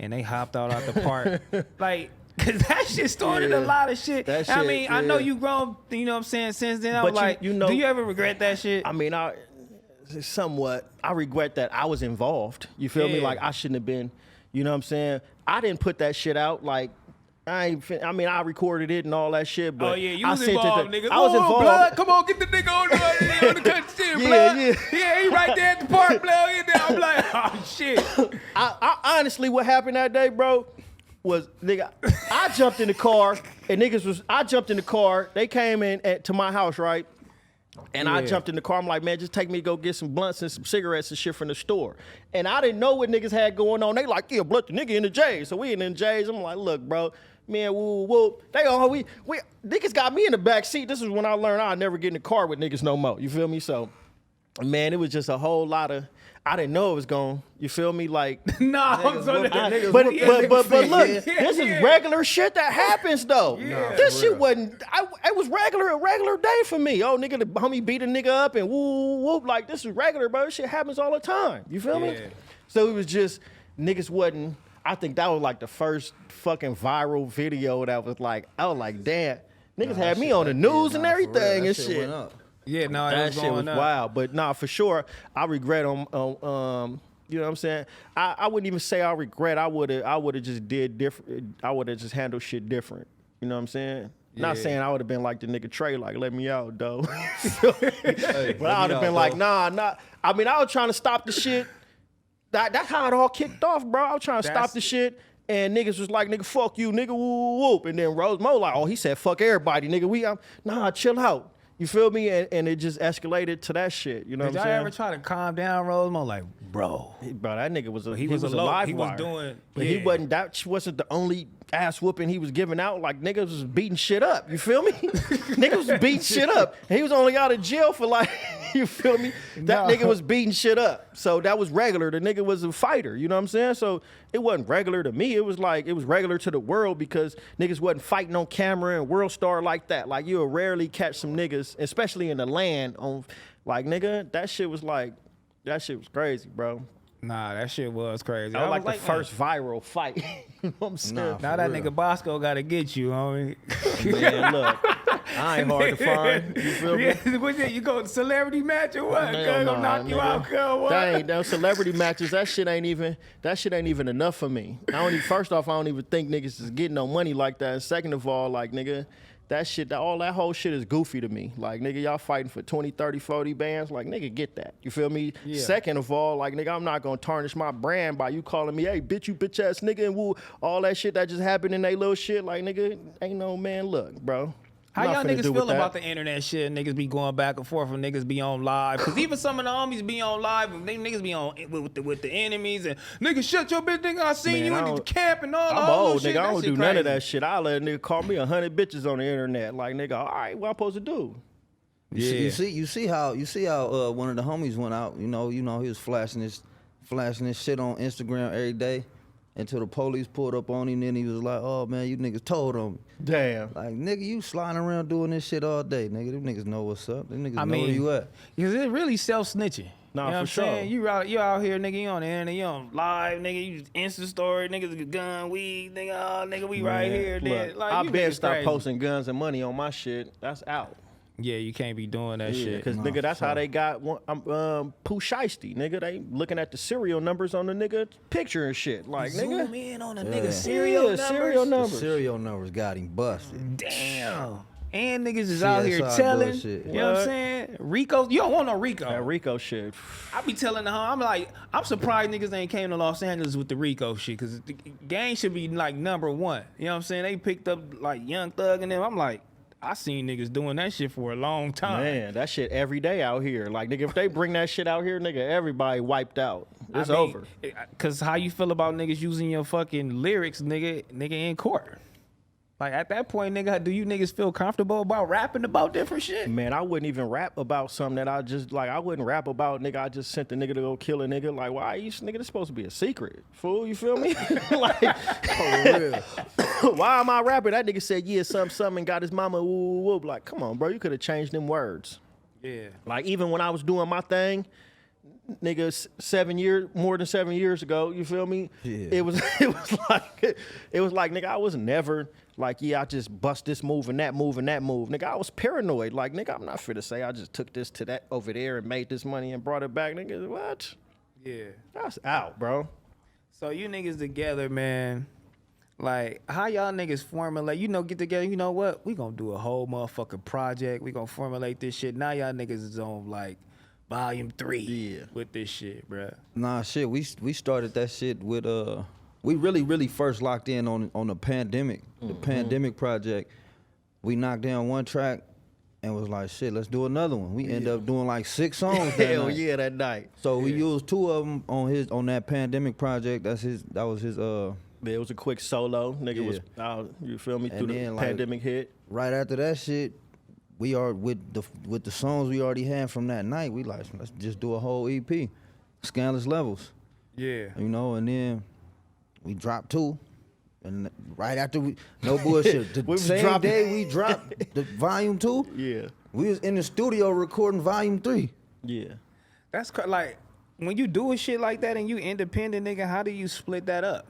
and they hopped out the park, like. Cause that shit started a lot of shit. That I shit, mean, I know you grown, you know what I'm saying, since then. I was But like, you know- do you ever regret that shit? I mean, somewhat. I regret that I was involved. You feel me? Yeah. Like I shouldn't have been. You know what I'm saying? I didn't put that shit out. Like I recorded it and all that shit. But Oh yeah, you I was sent involved, it nigga. I was Whoa, involved. Blood, come on, get the nigga on the cut shit, Yeah, Blood. yeah. Yeah, he right there at the park, Blood. He there. I'm like, oh shit. I honestly, what happened that day, bro, was nigga. I jumped in the car and I jumped in the car. They came to my house, right? And I Yeah. jumped in the car. I'm like, man, just take me to go get some blunts and some cigarettes and shit from the store. And I didn't know what niggas had going on. They like, yeah, Blood, the nigga in the J's. So we in the J's. I'm like, look, bro, man, woo. They all we niggas got me in the back seat. This is when I learned I'd never get in the car with niggas no more. You feel me? So, man, it was just a whole lot of. I didn't know it was going. You feel me? Like, Nah, I'm so whoop that nigga. but look, Yeah. this is regular shit that happens though. Yeah. This for shit real. wasn't. It was a regular day for me. Oh, nigga, the homie beat a nigga up and whoop. Like this is regular, bro. This shit happens all the time. You feel me? Yeah. So it was just niggas wasn't. I think that was like the first fucking viral video that was like. I was like, damn, niggas had me on the news and everything and shit. Went up. Yeah, no, it That was shit going was up. wild. But nah, for sure, I regret you know what I'm saying? I wouldn't even say I regret. I would have just did different. I would have just handled shit different. You know what I'm saying? Not Yeah. saying I would have been like the nigga Trey, like, let me out, though. But I would have been like, nah. I mean, I was trying to stop the shit. That's how it all kicked off, bro. I was trying to stop the shit. And niggas was like, nigga, fuck you, nigga, whoop. And then Rose Mo like, oh, he said, fuck everybody, nigga. Nah, chill out. You feel me? And it just escalated to that shit. You know Did what y'all I'm ever saying? try to calm down Rosemo? Like, bro. Bro, that nigga was a He was a live he was wire. doing- But yeah. that wasn't the only ass whooping he was giving out. Like niggas was beating shit up. You feel me? Niggas was beating shit up. And he was only out of jail for like, you feel me? That nigga was beating shit up. So that was regular. The nigga was a fighter. You know what I'm saying? So it wasn't regular to me. It was regular to the world because niggas wasn't fighting on camera and World Star like that. Like you'll rarely catch some niggas, especially in the land on like nigga, that shit was crazy, bro. Nah, that shit was crazy. That was like the man, first viral fight. You know what I'm saying? Nah. Now that For real. nigga Boskoe gotta get you, homie. Man, look, I ain't hard to find. You feel me? Yeah, what's that? You go to celebrity match or what? Hell Gonna nah, knock you nigga. out, cuz what? That ain't those celebrity matches. That shit ain't even enough for me. First off, I don't even think niggas is getting no money like that. And second of all, like nigga, that whole shit is goofy to me. Like nigga, y'all fighting for 20, 30, 40 bands. Like nigga, get that. You feel me? Yeah. Second of all, like nigga, I'm not gonna tarnish my brand by you calling me, hey bitch, you bitch ass nigga, and woo, all that shit that just happened in they little shit. Like nigga, ain't no man. Look, bro. How I'm not y'all finna niggas do with feel that. about the internet shit? Niggas be going back and forth and niggas be on live. Cause even some of the homies be on live and they niggas be on with the enemies and niggas shut your bitch nigga. I seen Man, you I in the don't- camp and all I'm that old, shit. nigga. I That don't shit do none of crazy. that shit. I let a nigga call me 100 bitches on the internet. Like, nigga, all right, what I'm supposed to do? You see how one of the homies went out. You know, he was flashing this shit on Instagram every day until the police pulled up on him. Then he was like, "Oh man, you niggas told on me." Damn. Like nigga, you sliding around doing this shit all day, nigga. Them niggas know what's up. Them niggas know where you at. Cause it's really self-snitching. Nah, you know for what I'm sure. saying? You out here, nigga, you on the internet, you on live, nigga, you Insta story, niggas get gun, weed, nigga, oh, nigga, we right Man, here. Then, Look, like, I you been niggas start crazy. posting guns and money on my shit. That's out. Yeah, you can't be doing that shit. Because nigga, that's how they got Pooh Shiesty. Nigga, they looking at the serial numbers on the nigga picture and shit. Like, nigga. Zoom in on the nigga serial numbers. Serial The numbers. serial numbers got him busted. Damn. And niggas is out here CSI telling. bullshit. You know what I'm saying? Rico, you don't want no Rico. That Rico shit. I be telling the I'm like, I'm surprised niggas ain't came to Los Angeles with the Rico shit, because the gang should be like number one. You know what I'm saying? They picked up like Young Thug and them. I'm like, I seen niggas doing that shit for a long time. Man, that shit every day out here. Like, nigga, if they bring that shit out here, nigga, everybody wiped out. It's over. Cause how you feel about niggas using your fucking lyrics, nigga in court? Like, at that point, nigga, do you niggas feel comfortable about rapping about different shit? Man, I wouldn't even rap about something that I just, like, I wouldn't rap about, nigga, I just sent the nigga to go kill a nigga. Like, why you, nigga, this supposed to be a secret, fool, you feel me? Like, why am I rapping? That nigga said, yeah, something, and got his mama, whoop, whoop. Like, come on, bro, you could have changed them words. Yeah. Like, even when I was doing my thing, nigga, more than 7 years ago, you feel me? Yeah. It was like, nigga, I was never like, yeah, I just bust this move and that move and that move. Nigga, I was paranoid. Like, nigga, I'm not fit to say I just took this to that over there and made this money and brought it back. Nigga, what? Yeah. That's out, bro. So you niggas together, man. Like, how y'all niggas formulate, get together, you know what? We gonna do a whole motherfucking project. We gonna formulate this shit. Now y'all niggas is on, like, volume 3 with this shit, bruh. Nah, shit. We started that shit with we really first locked in on the pandemic, the pandemic project. We knocked down one track and was like, shit, let's do another one. We end up doing like 6 songs. Hell yeah, that night. So we used 2 of them on that pandemic project. That was his. It was a quick solo. Nigga was out, you feel me, through the pandemic hit. Right after that shit, we are with the songs we already had from that night. We like, let's just do a whole EP, Scandalous Levels. Yeah. You know, and then we dropped 2, and right after no bullshit, the same day we dropped the volume 2. Yeah. We was in the studio recording volume 3. Yeah. That's like, when you do a shit like that and you independent, nigga, how do you split that up?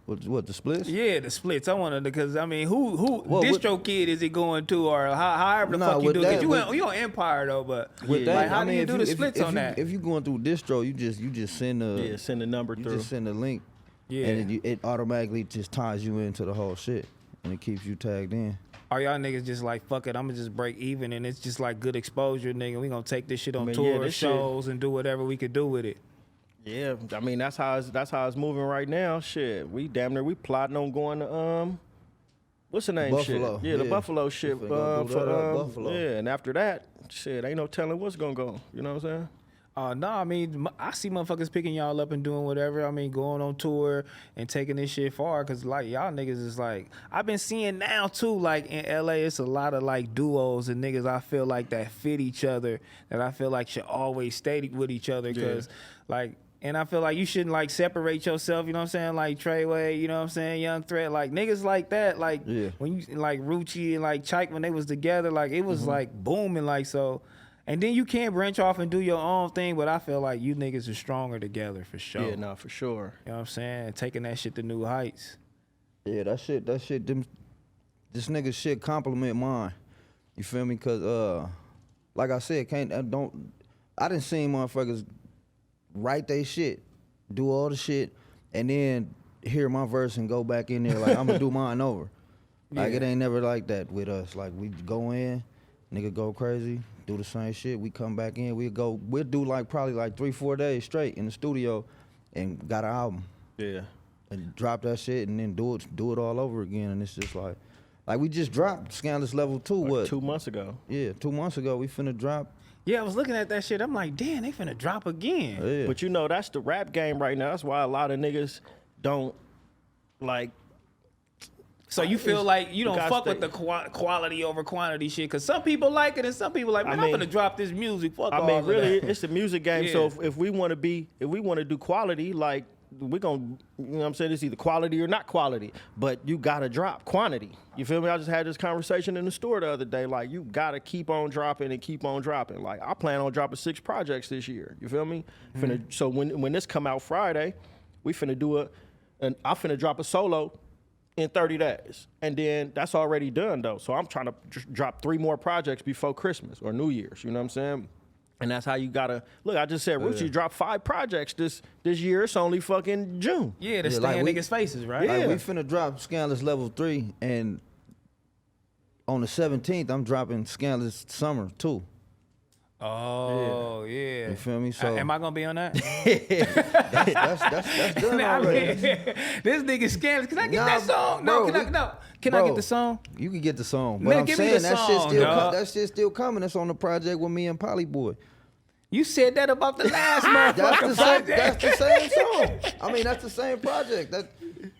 What the splits? Yeah, the splits. I wanted to, because I mean, who distro kid is it going to, or however the fuck you do it? You on Empire though, but with like, that, how do you do the splits on that? If you going through distro, you just send send the number you through. just send a link, Yeah. and it automatically just ties you into the whole shit, and it keeps you tagged in. Are y'all niggas just like, fuck it, I'm gonna just break even, and it's just like good exposure, nigga? We gonna take this shit on tour, shows, and do whatever we could do with it. Yeah, I mean that's how it's moving right now. Shit, we damn near plotting on going to what's the name? Buffalo. Shit? Yeah, the Buffalo shit. We finna go do that at Buffalo. Yeah, and after that, shit, ain't no telling what's gonna go. You know what I'm saying? No, I mean, I see motherfuckers picking y'all up and doing whatever. I mean, going on tour and taking this shit far, because, like, y'all niggas is like, I've been seeing now, too, like, in L.A., it's a lot of, like, duos and niggas I feel like that fit each other, that I feel like should always stay with each other, because, like, and I feel like you shouldn't, like, separate yourself, you know what I'm saying? Like, Treyway, you know what I'm saying? Young Threat, like, niggas like that, like, when you, like, Rucci and, like, Chike, when they was together, like, it was, like, booming, like, so. And then you can't branch off and do your own thing, but I feel like you niggas are stronger together, for sure. Yeah, no, for sure. You know what I'm saying? Taking that shit to new heights. Yeah, that shit, this nigga shit compliment mine. You feel me? Cause like I said, I didn't see motherfuckers write they shit, do all the shit, and then hear my verse and go back in there like I'm gonna do mine over. Like it ain't never like that with us. Like we go in, nigga go crazy, do the same shit. We come back in, we'll do like probably like 3-4 days straight in the studio, and got an album. Yeah. And drop that shit and then do it all over again. And it's just like we just dropped Scandalous Level 2, like what? 2 months ago. Yeah, 2 months ago we finna drop. Yeah, I was looking at that shit. I'm like, damn, they finna drop again. Yeah. But you know, that's the rap game right now. That's why a lot of niggas don't like. So you feel like you don't fuck with the quality over quantity shit? Because some people like it and some people like, man, I'm gonna drop this music. Fuck all of really, that. it's the music game. Yeah. So if we want to do quality, like we're gonna, you know what I'm saying, it's either quality or not quality. But you gotta drop quantity. You feel me? I just had this conversation in the store the other day. Like you gotta keep on dropping and keep on dropping. Like I plan on dropping 6 projects this year. You feel me? So when this come out Friday, we finna do I'm finna drop a solo in 30 days. And then that's already done though. So I'm trying to drop 3 more projects before Christmas or New Year's, you know what I'm saying? And that's how you gotta, look, I just said, Rucci dropped 5 projects this year. It's only fucking June. Yeah, to stay in niggas' faces, right? Yeah. Like we finna drop Scandalous Level 3, and on the 17th, I'm dropping Scandalous Summer 2. Oh, yeah. You feel me? So am I gonna be on that? that's done already. This nigga scandalous. Can I get that song? Bro, Can I get the song? You can get the song, but Man, I'm give me saying the that song, shit dog. that shit still coming. It's on the project with me and Polly Boy. You said that about the last motherfucking project. That's the same song. I mean, that's the same project. That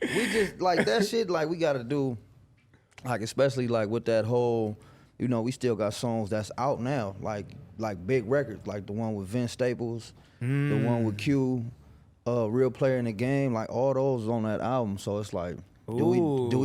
we just like that shit. Like we got to do, like especially like with that whole, you know, we still got songs that's out now, like big records, like the one with Vince Staples, the one with Q, Real Player in the Game, like all those on that album. So it's like, do we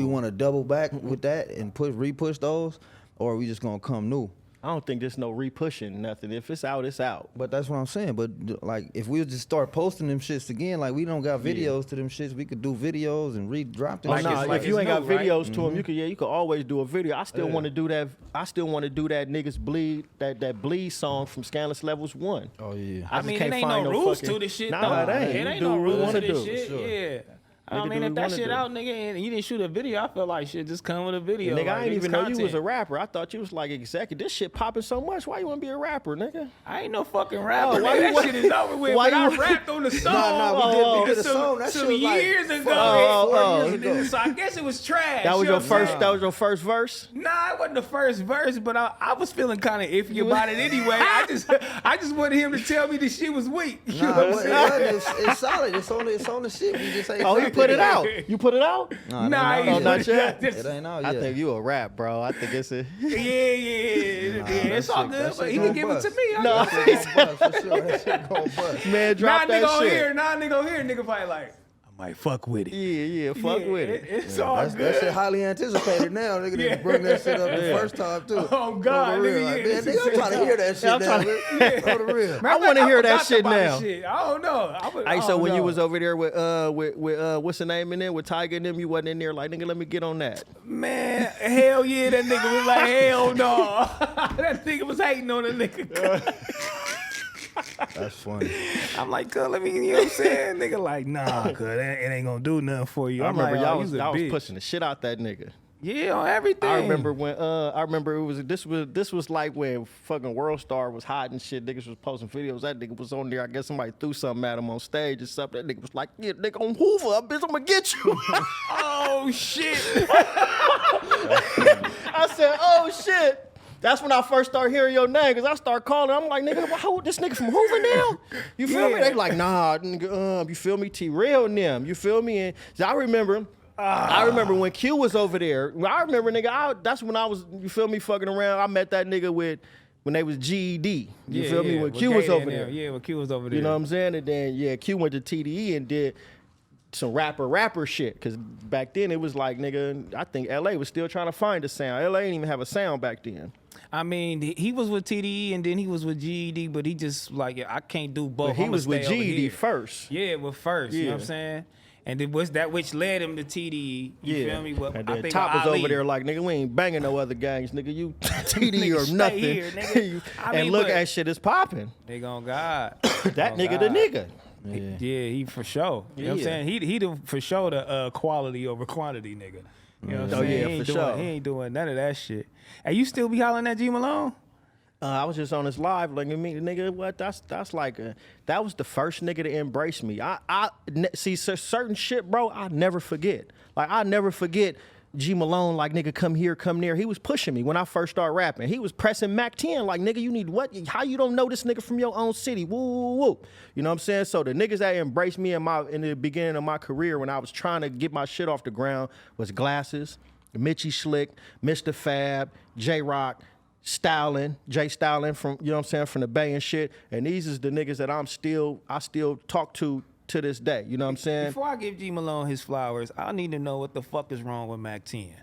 want to double back with that and re-push those, or are we just gonna come new? I don't think there's no re-pushing nothing. If it's out, it's out. But that's what I'm saying. But like, if we just start posting them shits again, like we don't got videos to them shits, we could do videos and re-drop them. Oh, Like nah, it's like if you ain't got new, right? videos to them, you could always do a video. I still want to do that. I still want to do that niggas bleed that bleed song from Scandalous Levels 1. Oh yeah. I just mean, can't it ain't find no no rules fucking- to this shit. Nah, though. it ain't. It ain't Do no what we rules to wanna this do. shit. Sure. Yeah. I Nigga mean, do if what that we shit wanna out, nigga, and you didn't shoot a video, I feel like shit just come with a video. Nigga, like, I didn't niggas even know you was content. a rapper. I thought you was like executive. This shit popping so much. Why you want to be a rapper, nigga? I ain't no fucking rapper. why Nigga, you- that shit is over with. why But I you- rapped on the song. we did a song. That some shit was like years ago. 4 years ago. So I guess it was trash. That was you know your what I'm first. saying? That was your first verse. Nah, it wasn't the first verse, but I was feeling kind of iffy about it anyway. I just wanted him to tell me the shit was weak. You know what I'm saying? It's solid. It's on the shit. We just ain't. Oh, he dropped put it out. You put it out? Nah, Oh, not yet. It ain't out I yet. think you a rap, bro. I think it's a. It's all good, but he can give it to me. No. That shit gonna bust, for sure. That shit gonna bust. Man, drop that shit. Nigga on here, nigga probably like, I might fuck with it. Yeah, fuck with it. It's all That good. shit highly anticipated now. Nigga didn't bring that shit up the first time too. Oh, God, On the real. nigga, Like, yeah, man, this nigga, I'm is- trying to hear that shit I'm now. trying Man. On the real. I want to hear that forgot shit about now. the shit. I don't know. Hey, so when you was over there with what's the name in there with Tyga and them, you wasn't in there like, nigga, let me get on that. Man, hell yeah, that nigga was like, hell no. That nigga was hating on the nigga. That's funny. I'm like, cuz, let me, you know what I'm saying? Nigga like, nah, cuz, it ain't gonna do nothing for you. I I'm remember like, y'all oh, was you's a bitch. pushing the shit out that nigga. Yeah, on everything. I remember it was this was like when fucking World Star was hot and shit. Niggas was posting videos. That nigga was on there. I guess somebody threw something at him on stage or something. That nigga was like, yeah, nigga on Hoover, bitch, I'm gonna get you. Oh, shit. I said, oh shit. That's when I first started hearing your name, because I started calling. I'm like, nigga, who, this nigga from Hoover now? You feel me? They like, nah, nigga, you feel me? T-Rell and them. You feel me? And so I remember when Q was over there. I remember, nigga, that's when I was, you feel me, fucking around. I met that nigga when they was GED. You feel me? When Q was over there. Yeah, when Q was over there. You know what I'm saying? And then, Q went to TDE and did some rapper shit. Because back then it was like, nigga, I think LA was still trying to find a sound. LA didn't even have a sound back then. I mean, he was with TDE and then he was with GED, but he just like, I can't do both. But he I'ma was with stay over GED here. first. Yeah, well, first. You know what I'm Yeah. saying? And it was that which led him to TDE. You feel me? Well, And I then think Top was Ali. over there like, nigga, we ain't banging no other gangs, nigga. You TD Nigga, or stay nothing. here, nigga. I and mean, look, but- that shit is popping. They gon' God. That Oh, nigga God. the nigga. Yeah, he for sure. You know what I'm Yeah. saying? He the for sure the quality over quantity nigga. You know what I'm Oh, saying? yeah, he ain't for doing, sure. He ain't doing none of that shit. Hey, you still be hollering at G Malone? I was just on his live, like, me, nigga, what? That's like, that was the first nigga to embrace me. See certain shit, bro. I never forget. Like, I never forget G Malone, like, nigga, come here, come there. He was pushing me when I first started rapping. He was pressing Mac 10, like, nigga, you need what? How you don't know this nigga from your own city? Woo, woo, woo. You know what I'm saying? So the niggas that embraced me in the beginning of my career when I was trying to get my shit off the ground was Glasses, Mitchie Slick, Mr. Fab, J-Rock, Jay Stylin from, you know what I'm saying, from the Bay and shit. And these is the niggas that I still talk to this day. You know what I'm saying? Before I give G Malone his flowers, I need to know what the fuck is wrong with Mac 10.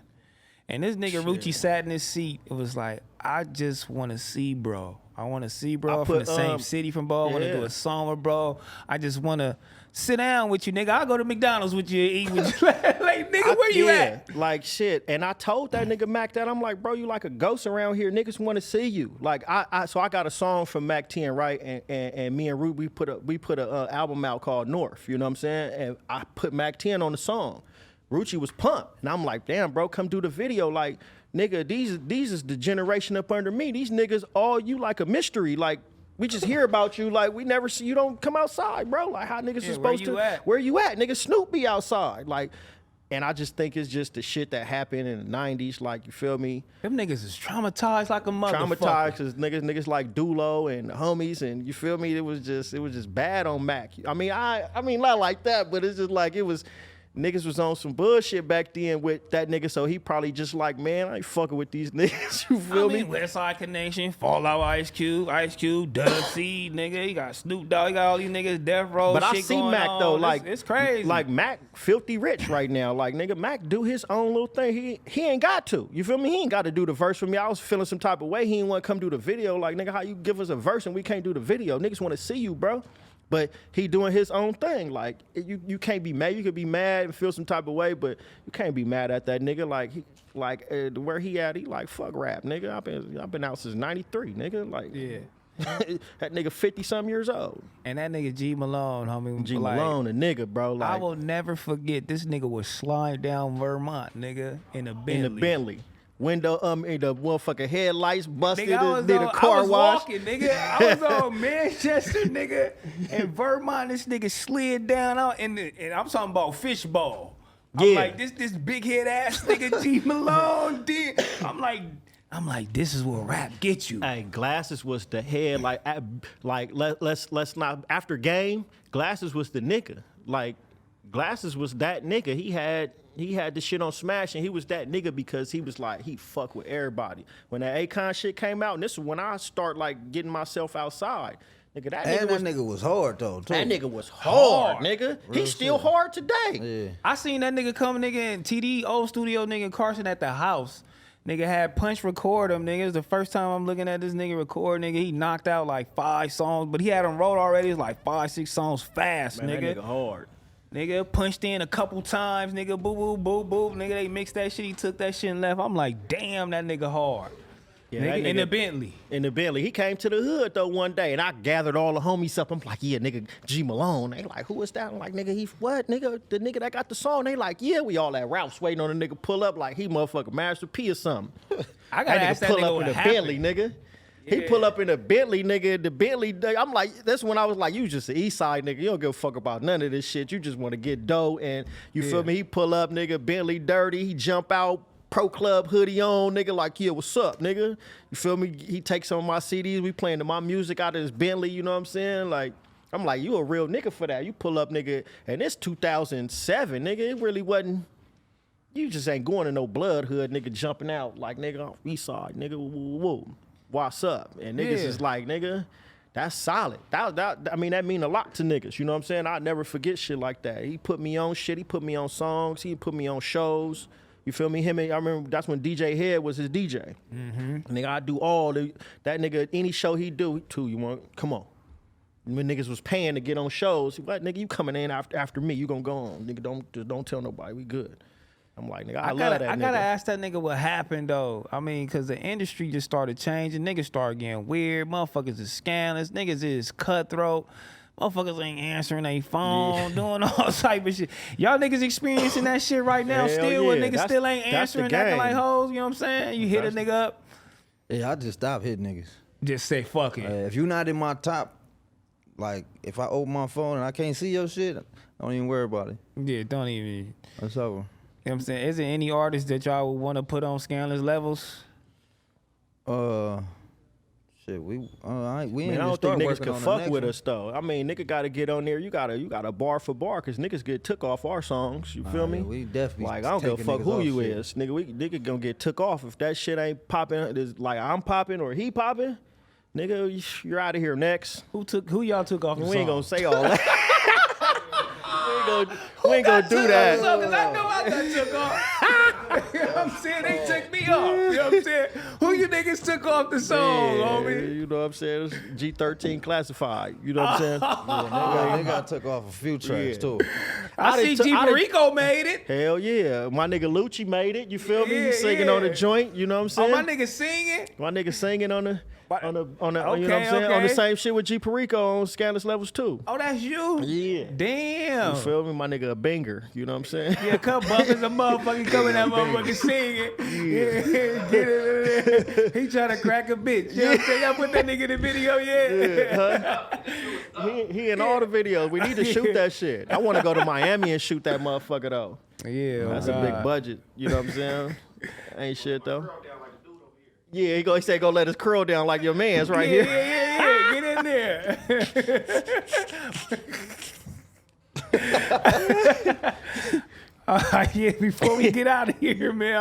And this nigga Rucci sat in his seat. It was like, I just want to see bro. I want to see bro from the same city from bro. I want to do a song with bro. I just want to sit down with you, nigga. I'll go to McDonald's with you and eat with you. like, nigga, where you at? Like shit. And I told that nigga Mac that I'm like, bro, you like a ghost around here. Niggas want to see you. Like so I got a song from Mac 10, right? And me and Root, we put a album out called North. You know what I'm saying? And I put Mac 10 on the song. Rucci was pumped. And I'm like, damn, bro, come do the video. Like, nigga, these is the generation up under me. These niggas, all you like a mystery. Like, we just hear about you. Like, we never see you. Don't come outside, bro. Like, how niggas is supposed to. Where you at? Nigga, Snoop be outside. Like, and I just think it's just the shit that happened in the 90s. Like, you feel me? Them niggas is traumatized like a motherfucker. Traumatized because niggas like Dulo and the homies, and you feel me? It was just bad on Mac. I mean, not like that, but it's just like it was. Niggas was on some bullshit back then with that nigga, so he probably just like, man, I ain't fucking with these niggas. You feel me? Westside Connection, Fallout Ice Cube, Dub C, nigga. He got Snoop Dogg, he got all these niggas, Death Row. But shit I see going Mac on. though, like it's crazy. Like Mac, filthy rich right now. Like nigga, Mac do his own little thing. He ain't got to. You feel me? He ain't got to do the verse for me. I was feeling some type of way. He ain't want to come do the video. Like nigga, how you give us a verse and we can't do the video? Niggas want to see you, bro. But he doing his own thing. Like you can't be mad. You could be mad and feel some type of way, but you can't be mad at that nigga. Like where he at? He like fuck rap, nigga. I've been out since '93, nigga. Like yeah. That nigga 50-something years old. And that nigga G Malone, homie. G Malone, a nigga, bro. Like, I will never forget this nigga was sliding down Vermont, nigga, in a Bentley. In the Bentley. Window, in the motherfucking headlights busted, nigga, did a car I was wash. Walking, nigga. I was on Manchester, nigga, and Vermont. This nigga slid down out, and I'm talking about fishbowl. I'm like, this big head ass nigga G Malone did. I'm like, this is what rap gets you. Hey, Glasses was the head. Let's not after game. Glasses was the nigga. Like, Glasses was that nigga. He had the shit on Smash, and he was that nigga because he was like, he fuck with everybody. When that Akon shit came out, and this is when I start like getting myself outside. Nigga, that nigga was hard though, too. That nigga was hard, nigga. He's still hard today. Yeah. I seen that nigga come, nigga, in TD old studio, nigga, Carson at the house. Nigga had Punch record him, nigga. It was the first time I'm looking at this nigga record, nigga. He knocked out like 5 songs, but he had them wrote already. It's like 5, 6 songs fast, Man, nigga. That nigga hard. Nigga punched in a couple times, nigga, boo, boo, boo, boo. Nigga, they mixed that shit. He took that shit and left. I'm like, damn, that nigga hard. Yeah, nigga, that nigga, in the Bentley. In the Bentley. He came to the hood, though, one day, and I gathered all the homies up. I'm like, yeah, nigga, G Malone. They like, who is that? I'm like, nigga, he what? Nigga, the nigga that got the song. They like, yeah, we all at Ralph's waiting on the nigga pull up like he motherfucking Master P or something. I gotta ask that pull nigga up what in the happened. Bentley, nigga. Yeah. He pull up in the Bentley, nigga. The Bentley, I'm like, that's when I was like, you just an East Side nigga. You don't give a fuck about none of this shit. You just want to get dough. And you feel me? He pull up, nigga, Bentley dirty. He jump out, Pro Club hoodie on, nigga, like, yeah, what's up, nigga? You feel me? He takes some of my CDs. We playing my music out of his Bentley, you know what I'm saying? Like, I'm like, you a real nigga for that. You pull up, nigga, and it's 2007, nigga. It really wasn't. You just ain't going to no blood hood, nigga, jumping out like, nigga, off East Side, nigga, woo. What's up? And niggas is like, nigga, that's solid. That mean a lot to niggas. You know what I'm saying? I never forget shit like that. He put me on shit. He put me on songs. He put me on shows. You feel me? I remember that's when DJ Head was his DJ. Mm-hmm. Nigga, I do all that nigga, any show he do, too, you want, come on. When niggas was paying to get on shows, what, nigga, you coming in after me, you gonna go on. Nigga, don't tell nobody, we good. I'm like, nigga, I love that nigga. I gotta ask that nigga what happened, though. I mean, because the industry just started changing. Niggas started getting weird. Motherfuckers is scandalous. Niggas is cutthroat. Motherfuckers ain't answering their phone, doing all type of shit. Y'all niggas experiencing that shit right now still when niggas still ain't answering, acting like hoes, you know what I'm saying? You hit a nigga up. Yeah, I just stopped hitting niggas. Just say fuck it. If you not in my top, like, if I open my phone and I can't see your shit, don't even worry about it. Yeah, don't even. That's over. You know what I'm saying? Is there any artists that y'all would want to put on scandalous levels? Shit, we ain't I don't even think niggas working can on the fuck next with one. us though. I mean, nigga gotta get on there. You gotta bar for bar, cause niggas get took off our songs. You feel me? Yeah, we definitely like I don't give a taking fuck niggas who off you shit. is, nigga gonna get took off if that shit ain't popping. Like I'm popping or he popping, nigga, you're out of here next. Who y'all took off the We ain't song? gonna say all that. we ain't gonna do that. Cause I know I got took off. You know what I'm saying? They took me off. You know what I'm saying? Who you niggas took off the song, homie? You know what I'm saying? It's G13 classified. You know what I'm saying? Yeah, they got took off a few tracks too. I see G Perico made it. Hell yeah. My nigga Lucci made it. You feel me? Yeah, He's singing on the joint. You know what I'm saying? Oh, my nigga singing? My nigga singing on the you know what I'm Okay, saying? On the okay. same shit with G Perico on Scandalous Levels 2. Oh, that's you? Yeah. Damn. You feel me? My nigga a banger. You know what I'm saying? Yeah, Cup Bumpers a motherfucker coming that motherfucker singing. Yeah, get it. He trying to crack a bitch. You know what I'm saying? Y'all put that nigga in the video yet? He in all the videos. We need to shoot that shit. I want to go to Miami and shoot that motherfucker though. Yeah, That's a big budget. You know what I'm saying? Ain't shit though. Yeah, he said go let his curl down like your man's right here. Yeah. Get in there. Yeah, before we get out of here, man,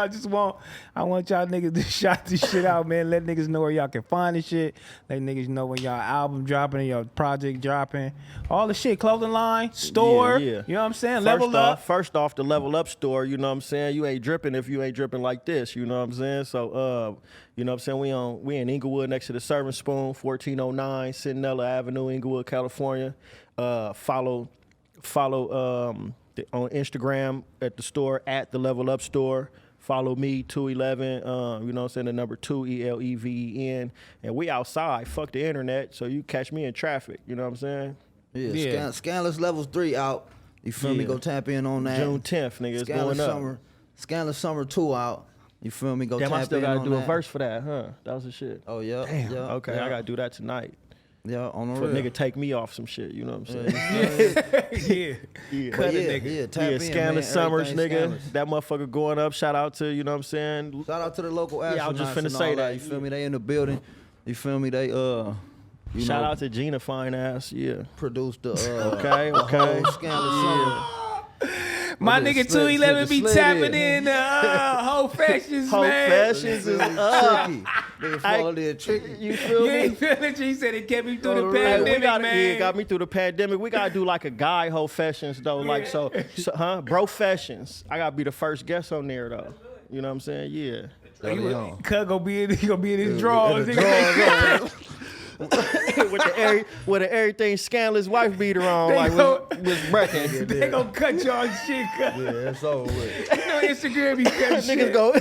I want y'all niggas to shout this shit out, man. Let niggas know where y'all can find this shit. Let niggas know when y'all album dropping and your project dropping. All the shit, clothing line, store. Yeah. You know what I'm saying? Level up. First off, the Level Up store, you know what I'm saying? You ain't dripping if you ain't dripping like this, you know what I'm saying? So, you know what I'm saying? We in Inglewood next to the Serving Spoon, 1409 Centinela Avenue, Inglewood, California. Follow on Instagram at the store at the Level Up store. Follow me 211. You know what I'm saying? The number 2 ELEVEN. And we outside. Fuck the internet. So you catch me in traffic. You know what I'm saying? Yeah. Scandalous Levels 3 out. You feel me? Go tap in on that. June 10th, nigga. It's going up. Scandalous Summer 2 out. You feel me? Go Damn, tap in on that. I still gotta do a verse for that, huh? That was the shit. Oh yeah. Damn. Yeah, Okay, yeah. I gotta do that tonight. Yeah, on the For a real. nigga take me off some shit, you know what I'm saying? Yeah. But Cut a nigga. yeah, tap in, Scandalous man. Summers, Everything nigga. Scandalous. That motherfucker going up. Shout out to, you know what I'm saying? Shout out to the local Yeah, I was astronauts just finna and say all that. You feel me? They in the building. You feel me? They Shout out to Gina, fine ass, yeah. produced the Okay. whole Scandalous Summer. My Well, nigga the slid- 211 be slid in. tapping in whole fashions, Whole man. fashions is up. Tricky. Nigga followed it tricky. You feel You me? ain't feeling it. He said it kept me through the Hey, pandemic, man. got me through the pandemic. We gotta do like a guy whole fashions though, like so Brofessions. I gotta be the first guest on there though. You know what I'm saying? Yeah. Cuz gonna be in his drawers. In the drawers, with the everything scandalous wife beater on, They like go- with Brecken. They gonna cut y'all shit, cuz. Yeah, it's over with. You know Instagram be cutting shit. Niggas go.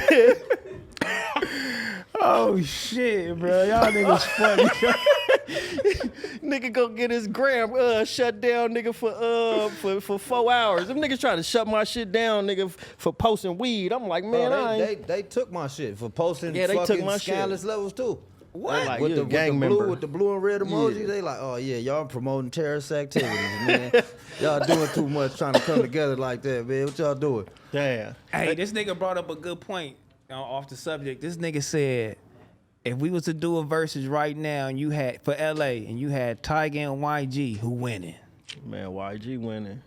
Oh shit, bro. Y'all niggas funny. Nigga go get his gram shut down, nigga, for 4 hours. Them niggas trying to shut my shit down, nigga, for posting weed. I'm like, man, I ain't. They took my shit for posting Yeah, they took fucking my shit. Scandalous Levels too. What? Like, with you the a gang member. with the blue and red emoji, they like, oh yeah, y'all promoting terrorist activities, man. Y'all doing too much trying to come together like that, man. What y'all doing? Damn. Hey, this nigga brought up a good point off the subject. This nigga said, if we was to do a versus right now and you had for LA and you had Tyga and YG, who winning? Man, YG winning.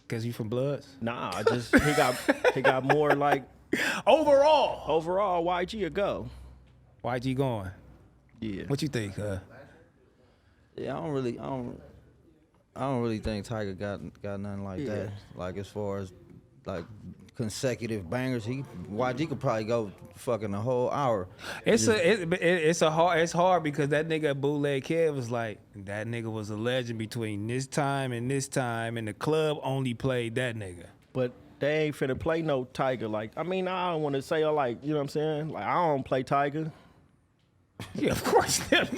Cause you from Bloods? Nah, just he got more like Overall, YG a go. YG going. Yeah. What you think, huh? Yeah, I don't really think Tyga got nothing like that. Like as far as like consecutive bangers, YG could probably go fucking a whole hour. It's hard because that nigga Bootleg Kev was like, that nigga was a legend between this time, and the club only played that nigga. But they ain't finna play no Tyga. Like, I mean, I don't want to say like, you know what I'm saying? Like, I don't play Tyga. Yeah, of course. You know what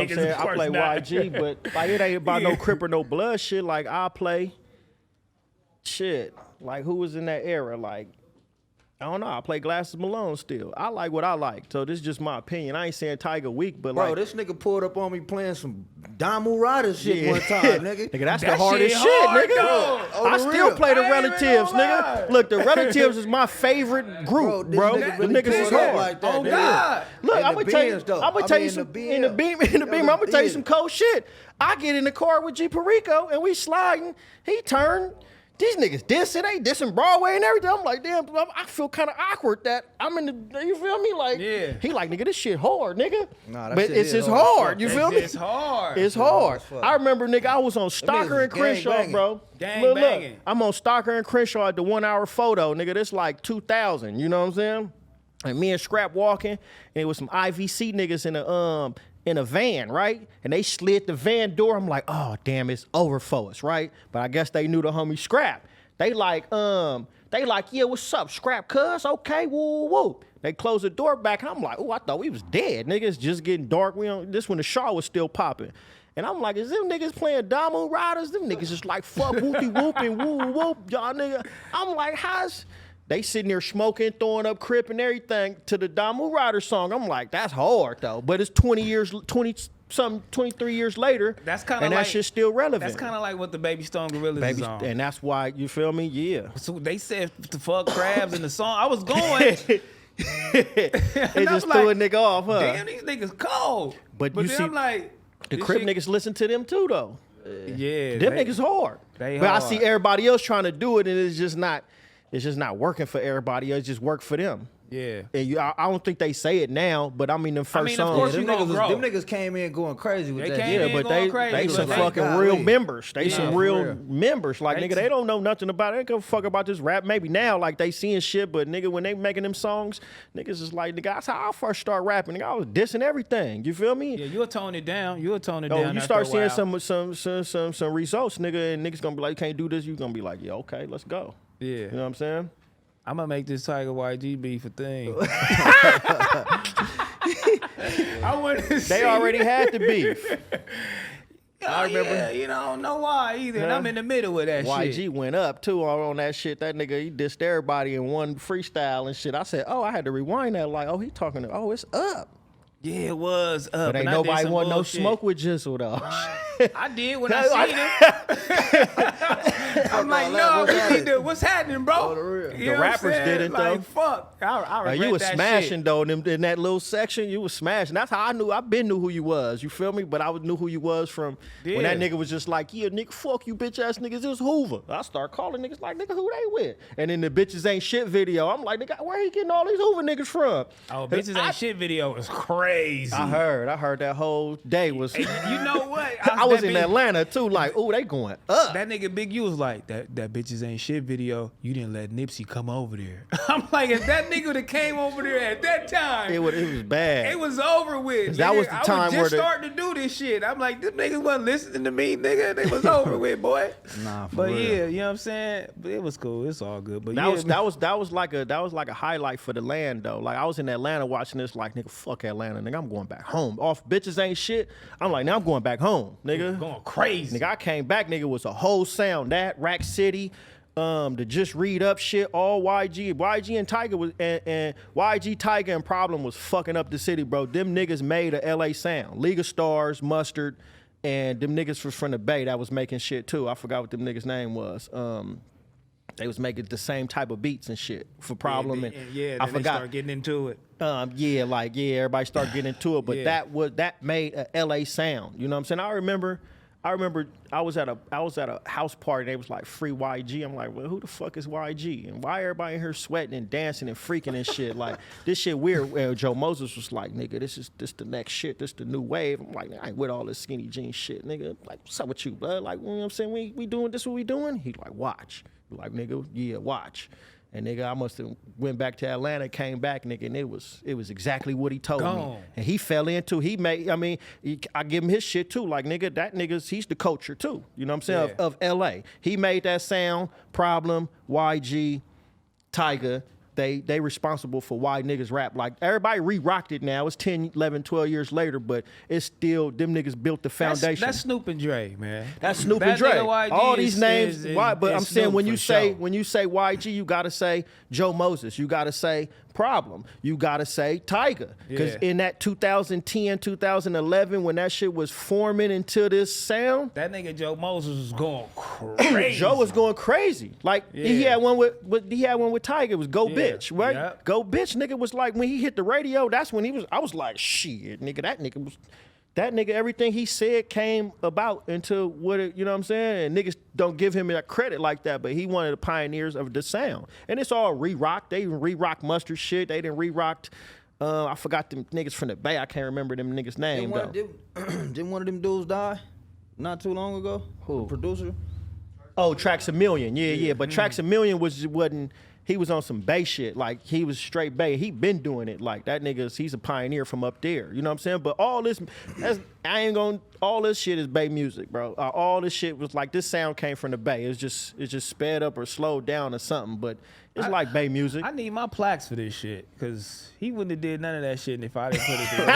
I'm niggas, saying? of I course play not. YG, but like it ain't about no Crip or no Blood shit. Like I play shit. Like who was in that era? Like I don't know. I play Glasses Malone still. I like what I like. So this is just my opinion. I ain't saying Tyga weak, but Bro, like this nigga pulled up on me playing some Damu Rider shit one time, nigga. Nigga, that's That the hardest shit shit, hard, nigga. dog. I On the still real. play the I ain't even Relatives, gonna nigga. lie. Look, the Relatives is my favorite group, bro. This nigga The really niggas is pulled up hard. like that, Oh, nigga. God. Look, In I'm the gonna tell you. Benz, though. I'm gonna I tell mean, you in some the in the beam. In the beam, I'm gonna tell you some cold shit. I get in the car with G Perico and we sliding. He turned these niggas dissing, they dissing Broadway and everything. I'm like, damn, I feel kind of awkward that I'm in the, you feel me? Like, he like, nigga, this shit hard, nigga. Nah, that but shit it's is just hard as hard, fuck. you feel me? It's hard. It's hard. I remember, nigga, I was on Stalker and Crenshaw, bro. Gang banging. I'm on Stalker and Crenshaw at the 1 hour photo, nigga. This like 2000, you know what I'm saying? And me and Scrap walking, and it was some IVC niggas in a van, right? And they slid the van door. I'm like, oh damn, it's over for us, right? But I guess they knew the homie Scrap. They like, yeah, what's up, Scrap? Cuz, okay, woo woo. They closed the door back, and I'm like, oh, I thought we was dead. Niggas just getting dark. This when the Shaw was still popping. And I'm like, is them niggas playing Damu Riders? Them niggas just like fuck whoopie whoop and woo whoop, y'all nigga. I'm like, how's they sitting there smoking, throwing up Crip and everything to the Damu Rider song. I'm like, that's hard though. But it's 23 years later. That's kind of and like, that shit's still relevant. That's kind of like what the Baby Stone Gorillas is on. And that's why, you feel me? Yeah. So they said to fuck crabs in the song. I was going. They just threw a nigga off, huh? Damn, these niggas cold. But you then see, I'm like, the Crip niggas listen to them too though. Yeah. Them niggas hard. They but hard. I see everybody else trying to do it, and it's just not working for everybody else. It just work for them. Yeah. And I don't think they say it now, but I mean, them first songs. of course them you gonna grow. niggas came in going crazy with They that. came Yeah, in But going they crazy, some but fucking golly. real members. They some for real real. members. Like, They- nigga, they don't know nothing about it. They don't give a fuck about this rap. Maybe now, like, they seeing shit, but nigga, when they making them songs, niggas is like, nigga, that's how I first start rapping. Nigga, I was dissing everything. You feel me? Yeah, you'll tone it down. You'll tone it Oh, down. you after start a seeing while. some results, nigga, and niggas gonna be like, can't do this. You gonna be like, yeah, okay, let's go. Yeah. You know what I'm saying? I'm gonna make this Tyga YG beef a thing. I want to see. They already had the beef. I remember. Yeah, you know, don't know why either. And Huh? I'm in the middle of that YG shit. went up too on that shit. That nigga, he dissed everybody in one freestyle and shit. I said, oh, I had to rewind that. Like, oh, he talking to, oh, it's up. Yeah, it was up. But ain't and I did nobody some want no bullshit. smoke with Jizzle though. I did when I seen him. I'm like, no, we need to, what's happening, bro? Oh, the real. You The know what I'm rappers saying? did it, though. Like, fuck. I regret You was that smashing shit. though in that little section. You was smashing. That's how I knew. I been knew who you was. You feel me? But I knew who you was from when that Yeah. nigga was just like, yeah, nigga, fuck you, bitch ass niggas. It was Hoover. I start calling niggas like, nigga, who they with? And then the bitches ain't shit video. I'm like, nigga, where he getting all these Hoover niggas from? Oh, bitches ain't shit video was crazy. I heard that whole day was. You know what? I was that in big- Atlanta too. Like, oh, they going up. That nigga Big U was like, that bitches ain't shit video. You didn't let Nipsey come over there. I'm like, if that nigga that came over there at that time, It was bad. it was over with. That nigga. was the time I was where just the- starting to do this shit. I'm like, them niggas wasn't listening to me, nigga. They was over with, boy. Nah, for But real. yeah, you know what I'm saying? But it was cool. It's all good. But That yeah, was like a highlight for the land though. Like I was in Atlanta watching this, like nigga, fuck Atlanta, nigga. I'm going back home. Off bitches ain't shit. I'm like, now I'm going back home, nigga. going crazy. Nigga, I came back, nigga, was a whole sound. That Rack City, the Just Read Up shit, all YG and Tyga was and YG, Tyga and Problem was fucking up the city, bro. Them niggas made a LA sound. League of Stars, Mustard, and them niggas was from the Bay that was making shit too. I forgot what them niggas' name was. They was making the same type of beats and shit for Problem, and yeah, I then they forgot. start getting into it. Everybody started getting into it, but Yeah. that made a LA sound. You know what I'm saying? I remember I was at a house party. They was like free YG. I'm like, well, who the fuck is YG? And why everybody in here sweating and dancing and freaking and shit? Like this shit weird. And Joe Moses was like, nigga, this the next shit. This the new wave. I'm like, I ain't with all this skinny jeans shit, nigga. Like, what's up with you, bud? Like, you know what I'm saying? We doing this? What we doing? He like, watch. Like, nigga, yeah, watch. And nigga, I must have went back to Atlanta, came back, nigga, and it was exactly what he told me. Gone. And he fell into, I give him his shit too. Like, nigga, he's the culture too. You know what I'm saying? Yeah. Of LA. He made that sound, Problem, YG, Tyga. They responsible for why niggas rap. Like, everybody re-rocked it now. It's 10, 11, 12 years later, but it's still, them niggas built the foundation. That's Snoop and Dre, man. That's Snoop That and Dre. nigga YG All these names, is why? But I'm saying Snoop when you for say sure. YG, you gotta say Joe Moses. You gotta say Problem. You gotta say Tyga. Because Yeah. in that 2010, 2011, when that shit was forming into this sound, That nigga Joe Moses was going crazy. Joe was going crazy. Like he Yeah. had one with Tyga. It was Go Yeah. Bitch, right? Yep. Go Bitch, nigga was like when he hit the radio. That's when I was like, shit, nigga. That nigga was. that nigga, everything he said came about into what it, you know what I'm saying? And niggas don't give him that credit like that, but he one of the pioneers of the sound. And it's all re-rock. They even re-rock Mustard shit. They done re-rocked, I forgot them niggas from the Bay. I can't remember them niggas' name, though. Didn't one of them dudes die not too long ago? Who? The producer? Oh, Tracks a Million. Yeah. But Tracks a Million wasn't, he was on some Bay shit. Like, he was straight Bay. He been doing it. Like, that nigga, he's a pioneer from up there. You know what I'm saying? But all this, all this shit is Bay music, bro. All this shit was like, this sound came from the Bay. It's just sped up or slowed down or something. But it's like Bay music. I need my plaques for this shit, because he wouldn't have did none of that shit if I didn't put it there.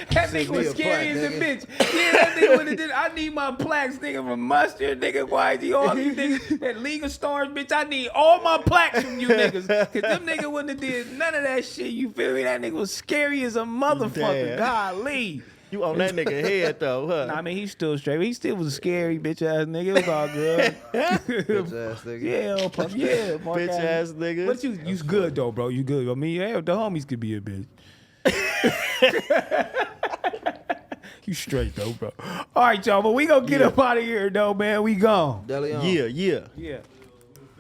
That nigga was scary as a bitch. Yeah, that nigga would have did. I need my plaques, nigga, from Mustard, nigga, YG, all these niggas, that League of Stars, bitch. I need all my plaques from you niggas, because them niggas wouldn't have did none of that shit, you feel me? That nigga was scary as a motherfucker. Damn. Golly. You on that nigga head, though, huh? Nah, I mean, he's still straight. He still was a scary bitch-ass nigga. It was all good. Bitch-ass nigga. Bitch-ass nigga. But you good, though, bro. You good. I mean, yeah, the homies could be a bitch. You straight, though, bro. All right, y'all, but we gonna get up out of here, though, man. We gone. Deli on. Yeah. Yeah.